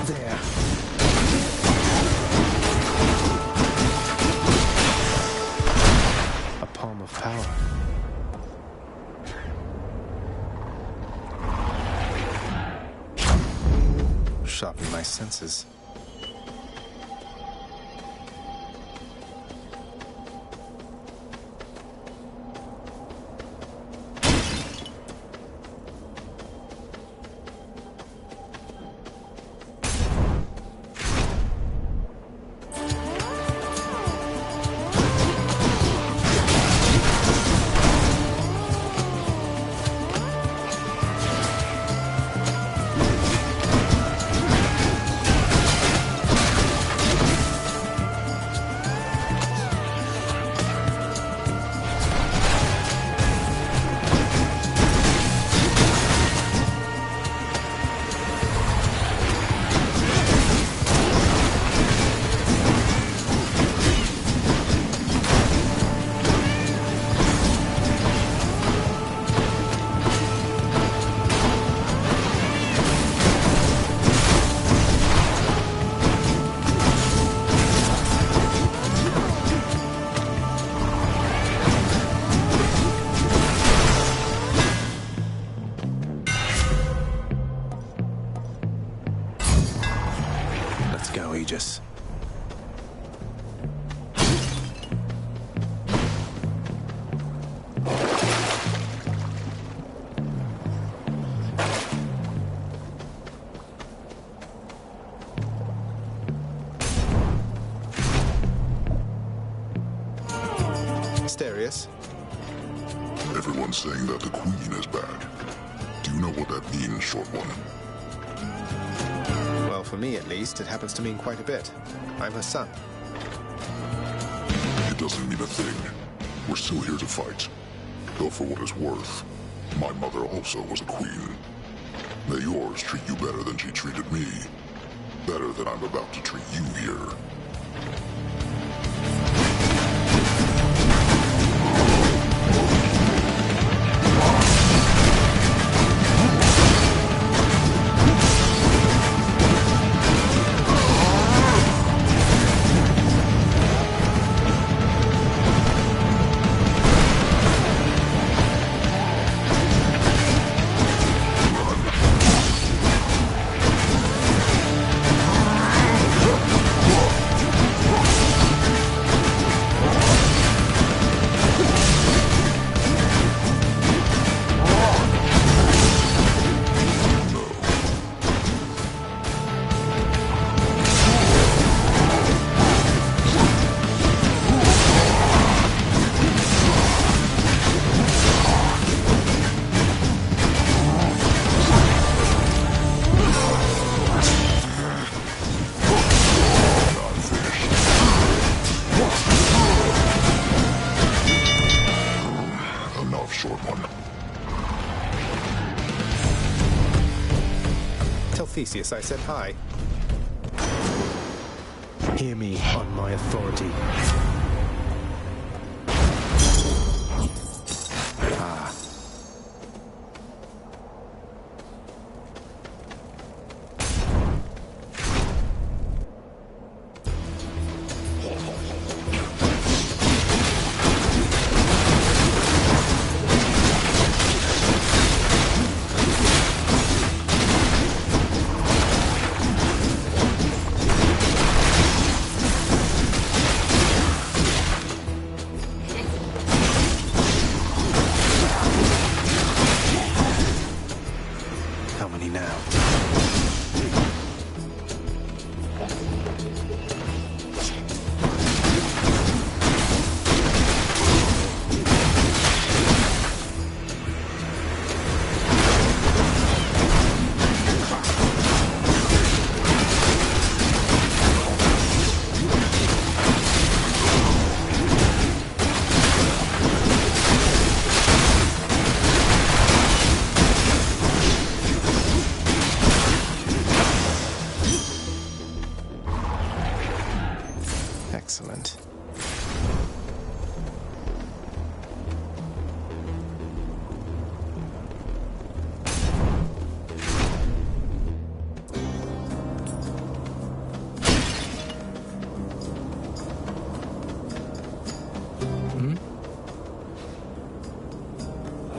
There. A palm of power. Sharpen my senses. Aegis. Asterius? Everyone's saying that the Queen is back. Do you know what that means, Short One? Well, for me at least, it happens to mean quite a bit. I'm her son. It doesn't mean a thing. We're still here to fight. Though for what it's worth, my mother also was a queen. May yours treat you better than she treated me. Better than I'm about to treat you here. Theseus, I said hi. Hear me on my authority. Ah. Excellent.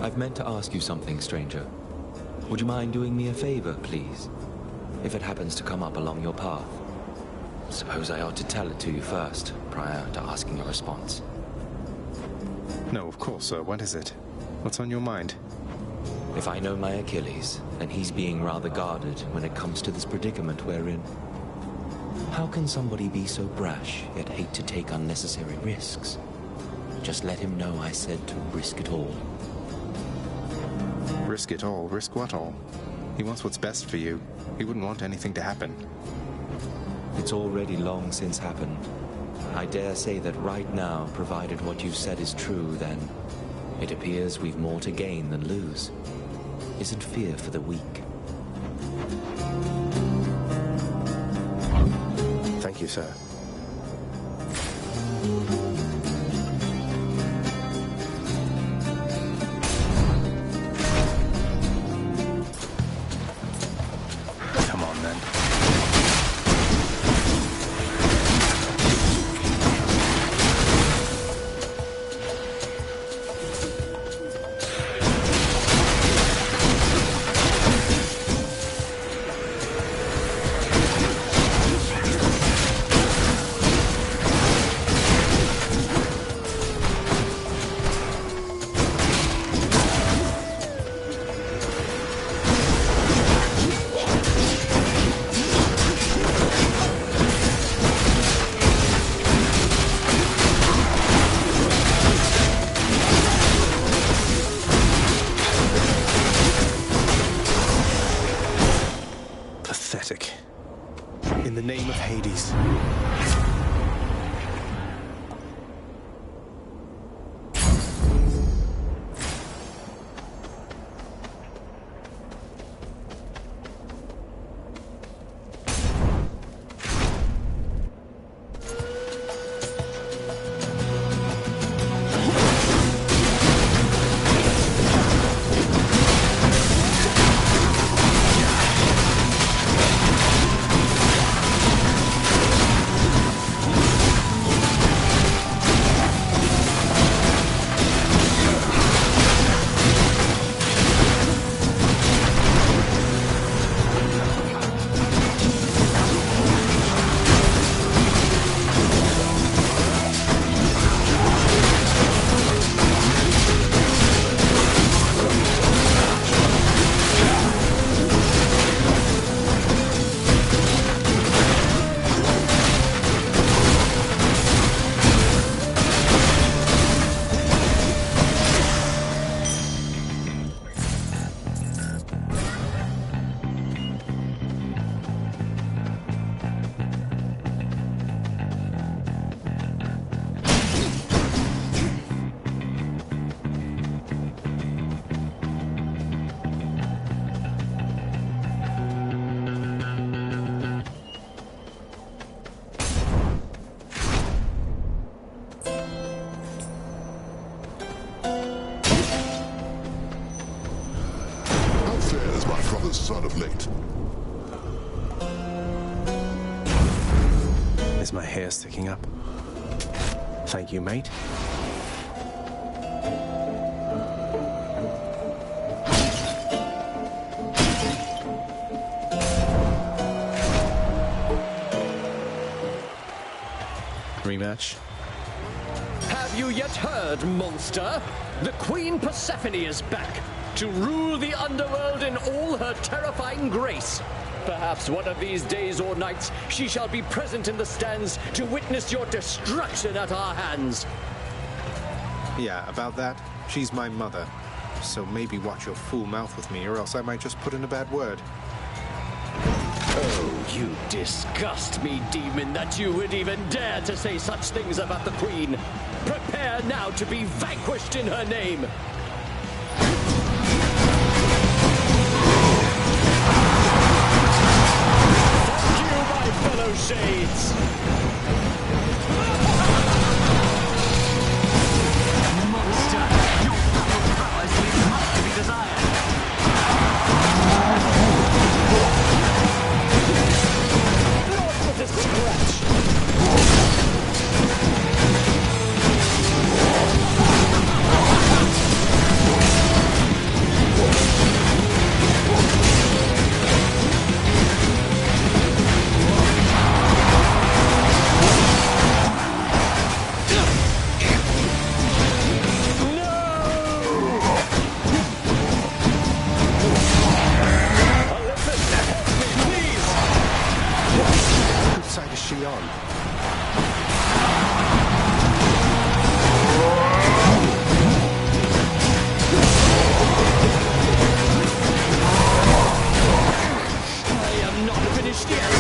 I've meant to ask you something, stranger. Would you mind doing me a favor, please? If it happens to come up along your path. Suppose I ought to tell it to you first, prior to asking a response. No, of course, sir. What is it? What's on your mind? If I know my Achilles, and he's being rather guarded when it comes to this predicament we're in, how can somebody be so brash, yet hate to take unnecessary risks? Just let him know I said to risk it all. Risk it all? Risk what all? He wants what's best for you. He wouldn't want anything to happen. It's already long since happened. I dare say that right now, provided what you've said is true, then it appears we've more to gain than lose. Isn't fear for the weak? Thank you, sir. Come on, then. Pathetic. In the name of Hades. Son of late. Is my hair sticking up? Thank you, mate. Rematch. Have you yet heard, monster? The Queen Persephone is back to rule the underworld in all her terrifying grace. Perhaps one of these days or nights she shall be present in the stands to witness your destruction at our hands. Yeah, about that, she's my mother. So maybe watch your fool mouth with me, or else I might just put in a bad word. Oh, you disgust me, demon, that you would even dare to say such things about the Queen. Prepare now to be vanquished in her name. Thank you, my fellow shades. she on? I am not finished yet.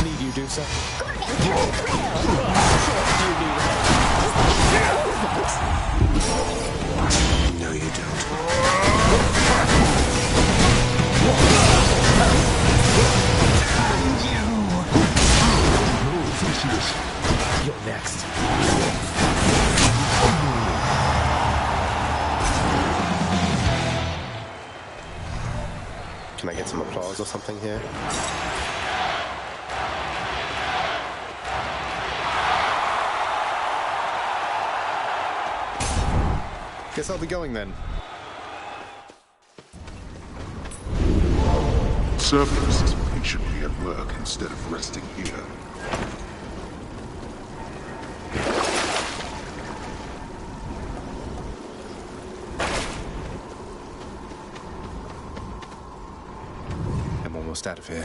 Need you do so? Do you need help? No, you don't. You're next. Can I get some applause or something here? Guess I'll be going then. Cerberus is patiently at work instead of resting here. I'm almost out of here.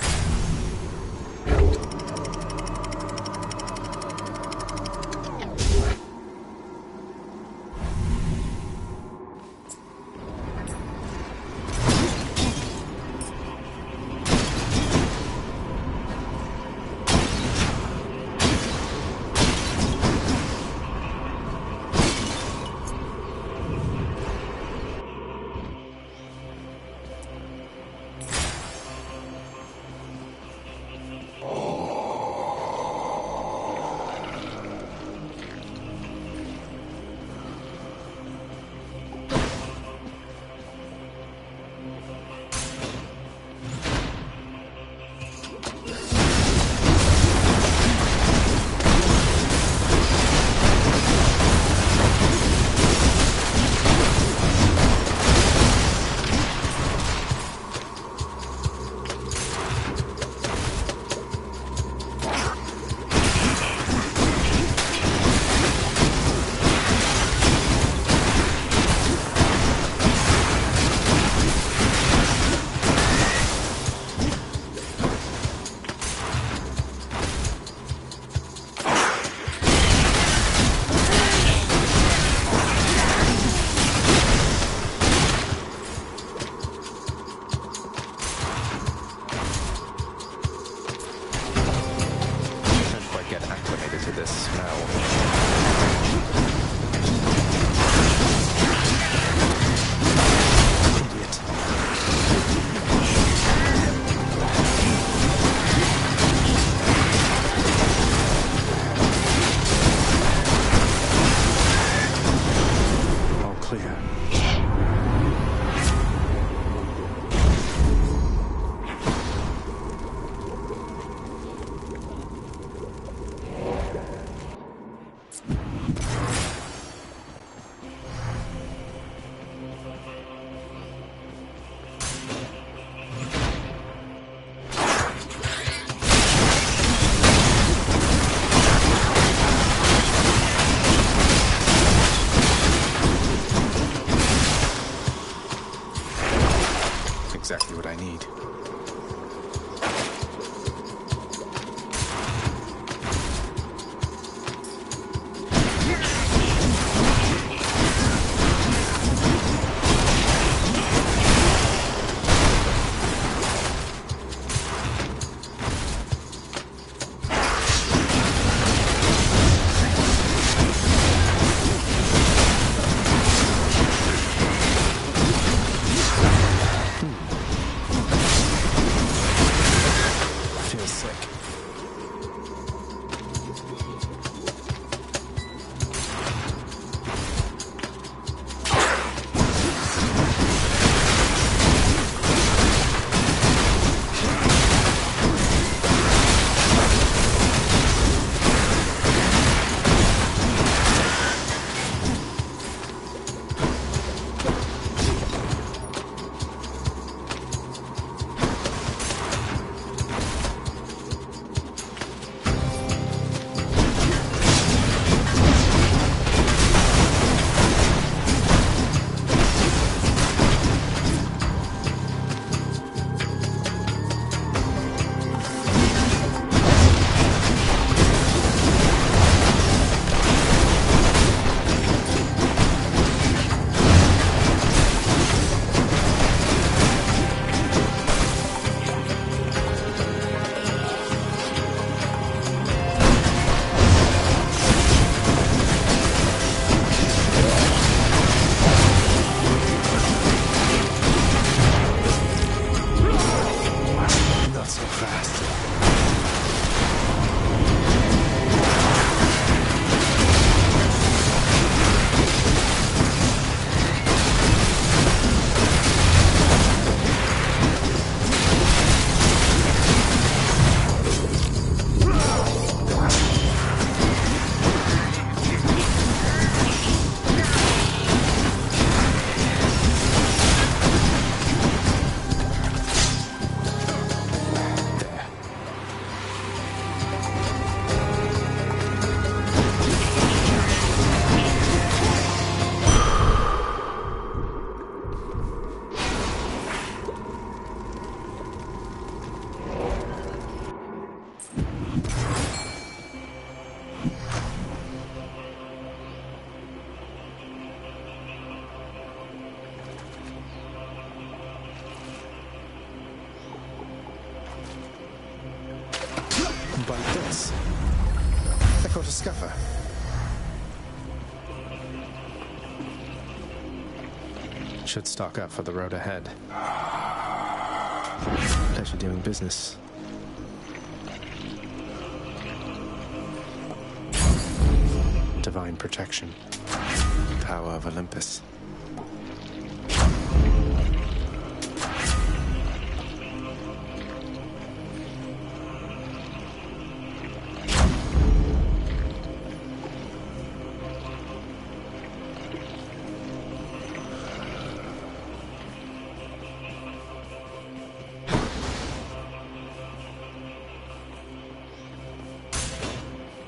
Heavens. I caught a scuffer. Should stock up for the road ahead. Pleasure doing business. Divine protection. Power of Olympus.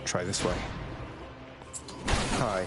Try this way. Hi.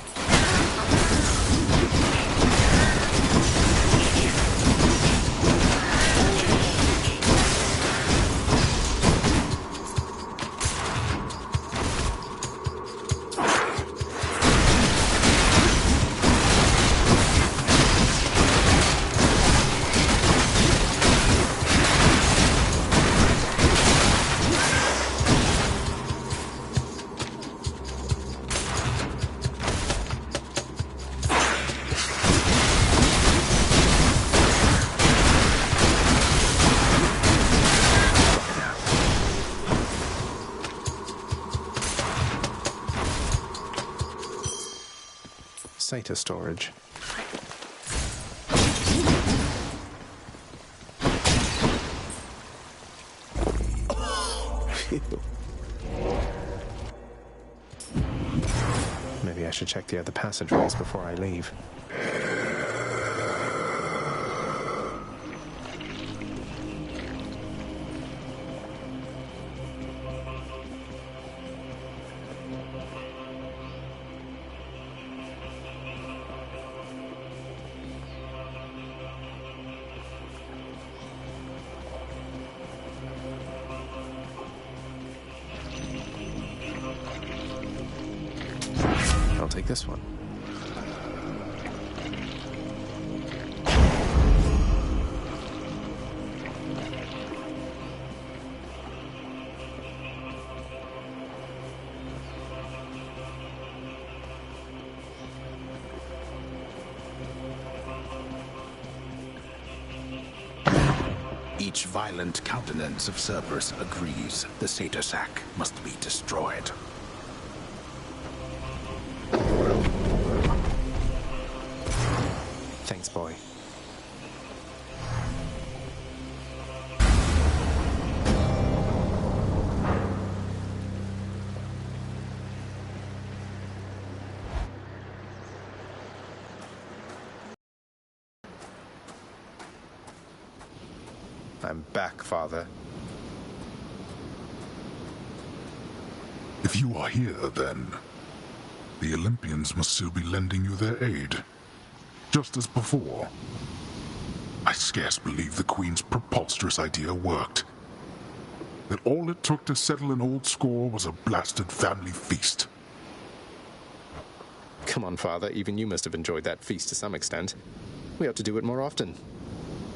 SATA storage. Maybe I should check the other passageways before I leave. I'll take this one. Each violent countenance of Cerberus agrees the Satyr Sack must be destroyed. Thanks, boy. I'm back, Father. If you are here, then, the Olympians must still be lending you their aid. Just as before. I scarce believe the Queen's preposterous idea worked. That all it took to settle an old score was a blasted family feast. Come on, Father. Even you must have enjoyed that feast to some extent. We ought to do it more often.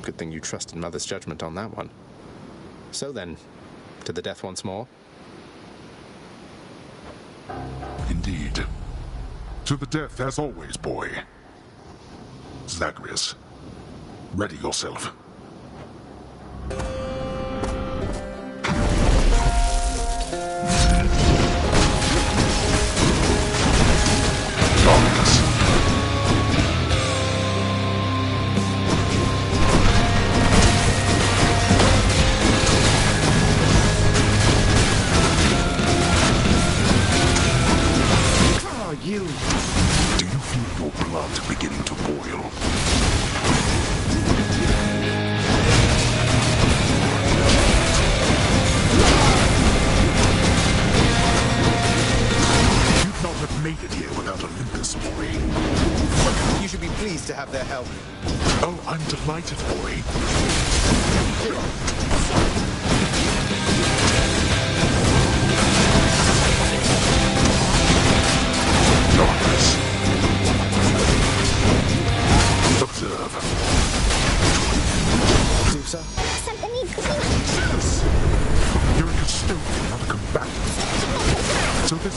Good thing you trusted Mother's judgment on that one. So then, to the death once more? Indeed. To the death as always, boy. Zagreus, ready yourself. You. Do you feel your blood beginning to boil? You'd not have made it here without Olympus, boy. You should be pleased to have their help. Oh, I'm delighted, boy. Observe. Do so? Something needs cleaning. Yes! You're a custodian, not a combatant.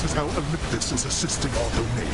This is how Olympus is assisting our domain.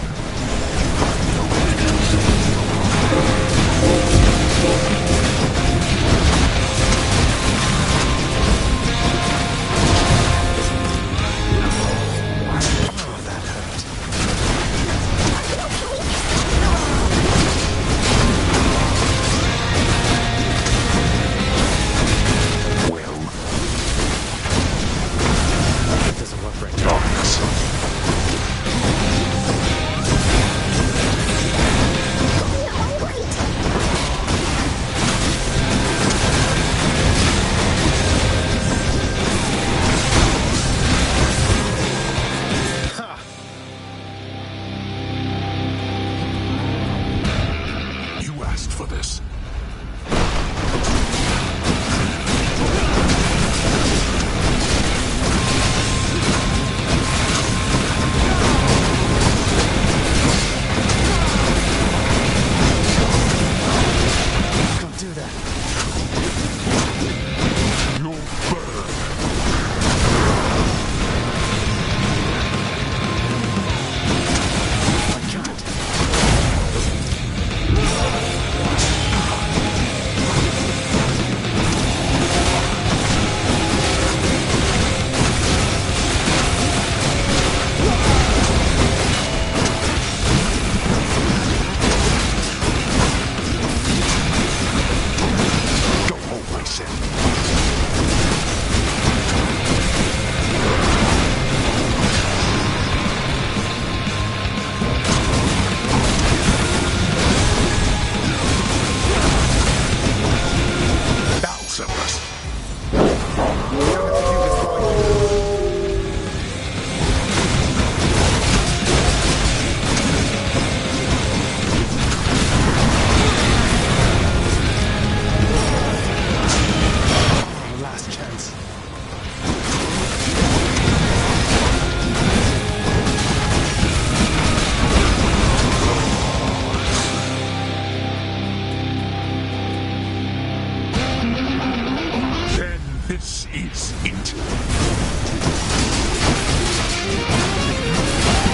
This is it.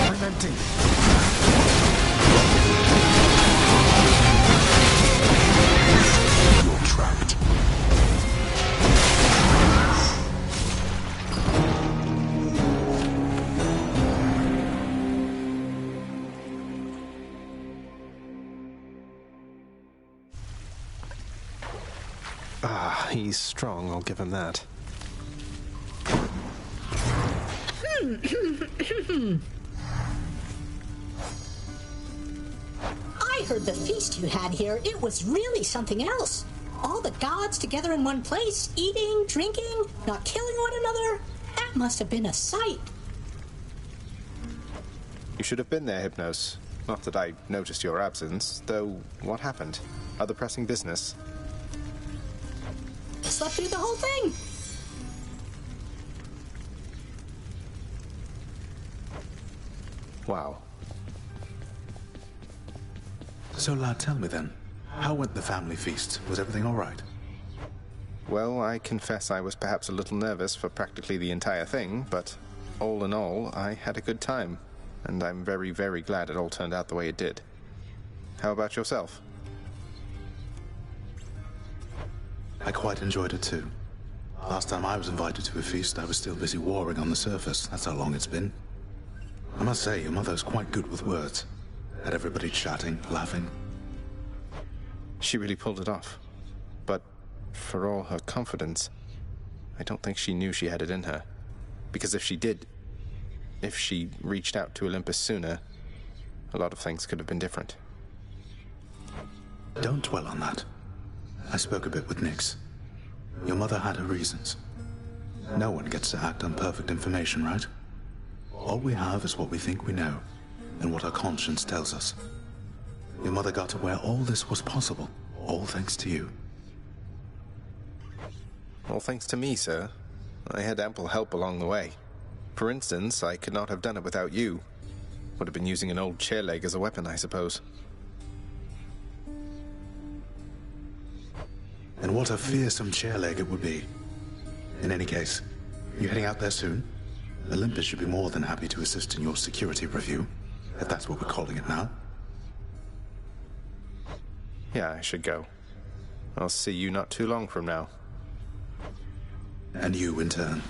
I'm empty. You're trapped. He's strong, I'll give him that. I heard the feast you had here. It was really something else. All the gods together in one place, eating, drinking, not killing one another. That must have been a sight. You should have been there, Hypnos. Not that I noticed your absence, though what happened? Other pressing business? Slept through the whole thing. Wow. So, lad, tell me then, how went the family feast? Was everything all right? Well, I confess I was perhaps a little nervous for practically the entire thing, but all in all, I had a good time, and I'm very, very glad it all turned out the way it did. How about yourself? I quite enjoyed it too. Last time I was invited to a feast, I was still busy warring on the surface. That's how long it's been. I must say, your mother's quite good with words. Had everybody chatting, laughing. She really pulled it off. But for all her confidence, I don't think she knew she had it in her. Because if she did, if she reached out to Olympus sooner, a lot of things could have been different. Don't dwell on that. I spoke a bit with Nyx. Your mother had her reasons. No one gets to act on perfect information, right? All we have is what we think we know, and what our conscience tells us. Your mother got to where all this was possible, all thanks to you. All thanks to me, sir. I had ample help along the way. For instance, I could not have done it without you. Would have been using an old chair leg as a weapon, I suppose. And what a fearsome chair leg it would be. In any case, you heading out there soon? Olympus should be more than happy to assist in your security review, if that's what we're calling it now. Yeah, I should go. I'll see you not too long from now. And you in turn.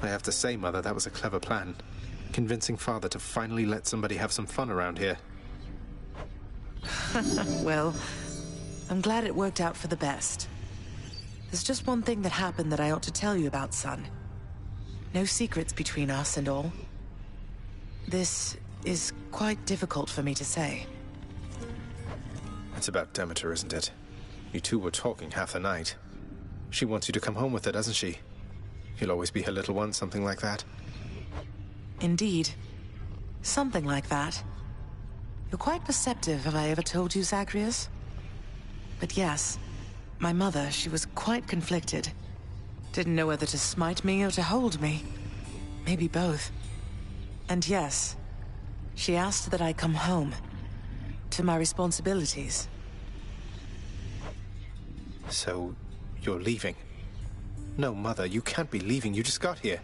I have to say, Mother, that was a clever plan. Convincing Father to finally let somebody have some fun around here. Well, I'm glad it worked out for the best. There's just one thing that happened that I ought to tell you about, son. No secrets between us and all. This is quite difficult for me to say. It's about Demeter, isn't it? You two were talking half the night. She wants you to come home with her, doesn't she? You'll always be her little one, something like that. Indeed. Something like that. You're quite perceptive, have I ever told you, Zagreus? But yes, my mother, she was quite conflicted. Didn't know whether to smite me or to hold me. Maybe both. And yes, she asked that I come home. To my responsibilities. So, you're leaving? No, Mother, you can't be leaving. You just got here.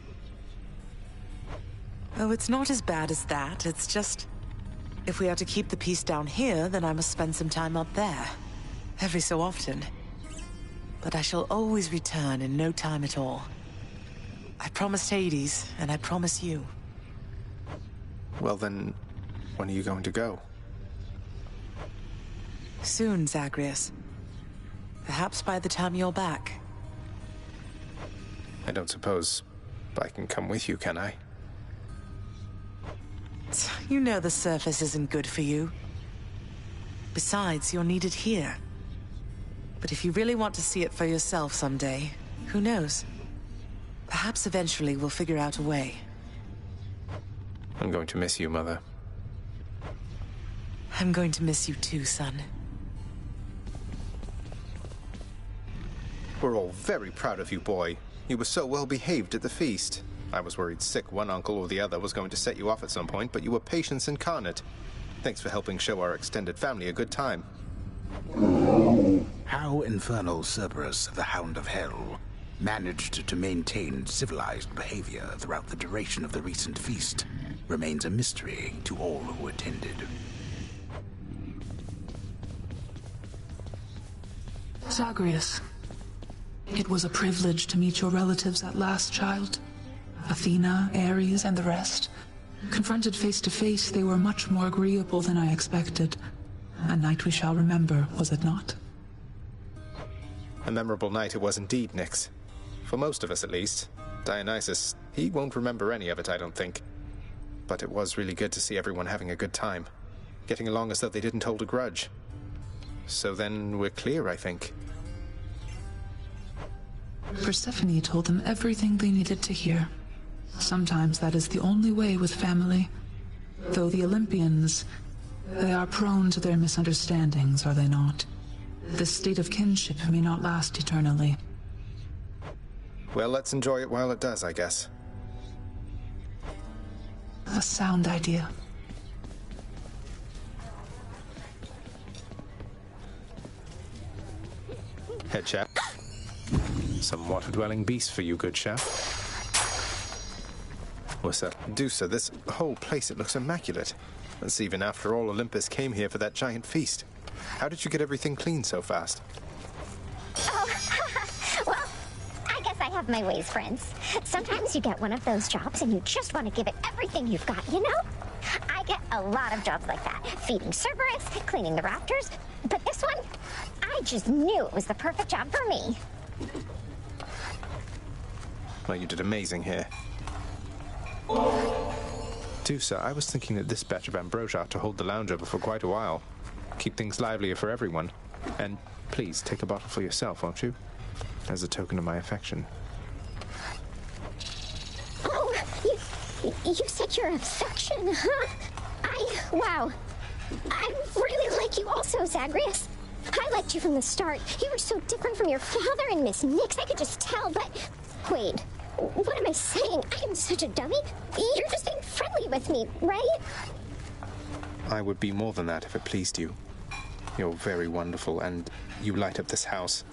Oh, it's not as bad as that. It's just... if we are to keep the peace down here, then I must spend some time up there. Every so often. But I shall always return in no time at all. I promised Hades, and I promise you. Well then, when are you going to go? Soon, Zagreus. Perhaps by the time you're back. I don't suppose I can come with you, can I? You know the surface isn't good for you. Besides, you're needed here. But if you really want to see it for yourself someday, who knows? Perhaps eventually we'll figure out a way. I'm going to miss you, Mother. I'm going to miss you too, son. We're all very proud of you, boy. You were so well behaved at the feast. I was worried sick one uncle or the other was going to set you off at some point, but you were patience incarnate. Thanks for helping show our extended family a good time. How infernal Cerberus of the Hound of Hell managed to maintain civilized behavior throughout the duration of the recent feast remains a mystery to all who attended. Zagreus, it was a privilege to meet your relatives at last, child. Athena, Ares, and the rest. Confronted face to face, they were much more agreeable than I expected. A night we shall remember, was it not? A memorable night it was indeed, Nyx. For most of us, at least. Dionysus, he won't remember any of it, I don't think. But it was really good to see everyone having a good time. Getting along as though they didn't hold a grudge. So then we're clear, I think. Persephone told them everything they needed to hear. Sometimes that is the only way with family. Though the Olympians, they are prone to their misunderstandings, are they not? This state of kinship may not last eternally. Well, let's enjoy it while it does, I guess. A sound idea. Head chef. Some water-dwelling beast for you, good chef. What's that? Dusa, this whole place, it looks immaculate. That's even after all Olympus came here for that giant feast. How did you get everything clean so fast? Oh, well, I guess I have my ways, friends. Sometimes you get one of those jobs and you just want to give it everything you've got, you know? I get a lot of jobs like that. Feeding Cerberus, cleaning the rafters. But this one, I just knew it was the perfect job for me. Well, you did amazing here. Dusa, I was thinking that this batch of ambrosia ought to hold the lounge over for quite a while. Keep things livelier for everyone. And please, take a bottle for yourself, won't you? As a token of my affection. Oh, you said your affection, huh? Wow. I really like you also, Zagreus. I liked you from the start. You were so different from your father and Miss Nyx, I could just tell, but... Wait, what am I saying? I am such a dummy. You're just being friendly with me, right? I would be more than that if it pleased you. You're very wonderful, and you light up this house.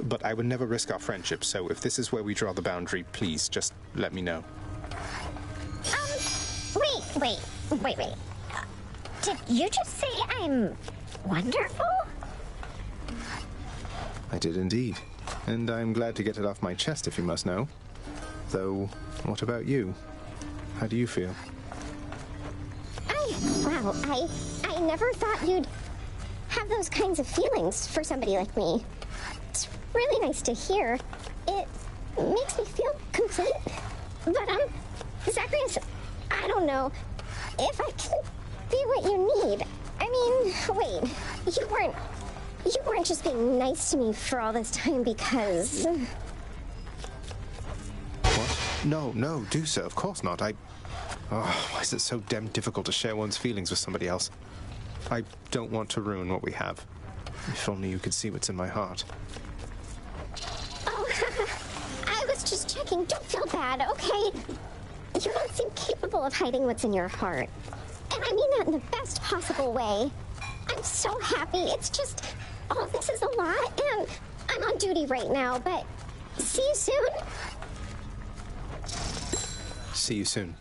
But I would never risk our friendship, so if this is where we draw the boundary, please, just let me know. Wait. Did you just say I'm wonderful? I did indeed. And I'm glad to get it off my chest, if you must know. Though, what about you? How do you feel? I never thought you'd have those kinds of feelings for somebody like me. It's really nice to hear. It makes me feel complete. But, Zacharias, I don't know if I can be what you need. I mean, wait, you weren't just being nice to me for all this time because... What? No, do so. Of course not. why is it so damn difficult to share one's feelings with somebody else? I don't want to ruin what we have. If only you could see what's in my heart. Oh, I was just checking. Don't feel bad, okay? You don't seem capable of hiding what's in your heart. And I mean that in the best possible way. I'm so happy. It's just, all this is a lot, and I'm on duty right now, but see you soon. See you soon.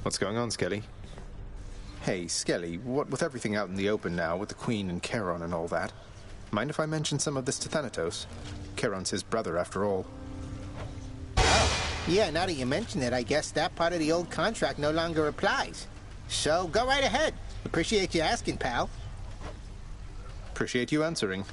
What's going on, Skelly? Hey, Skelly, what with everything out in the open now, with the Queen and Charon and all that, mind if I mention some of this to Thanatos? Charon's his brother, after all. Oh, yeah, now that you mention it, I guess that part of the old contract no longer applies. So, go right ahead. Appreciate you asking, pal. Appreciate you answering.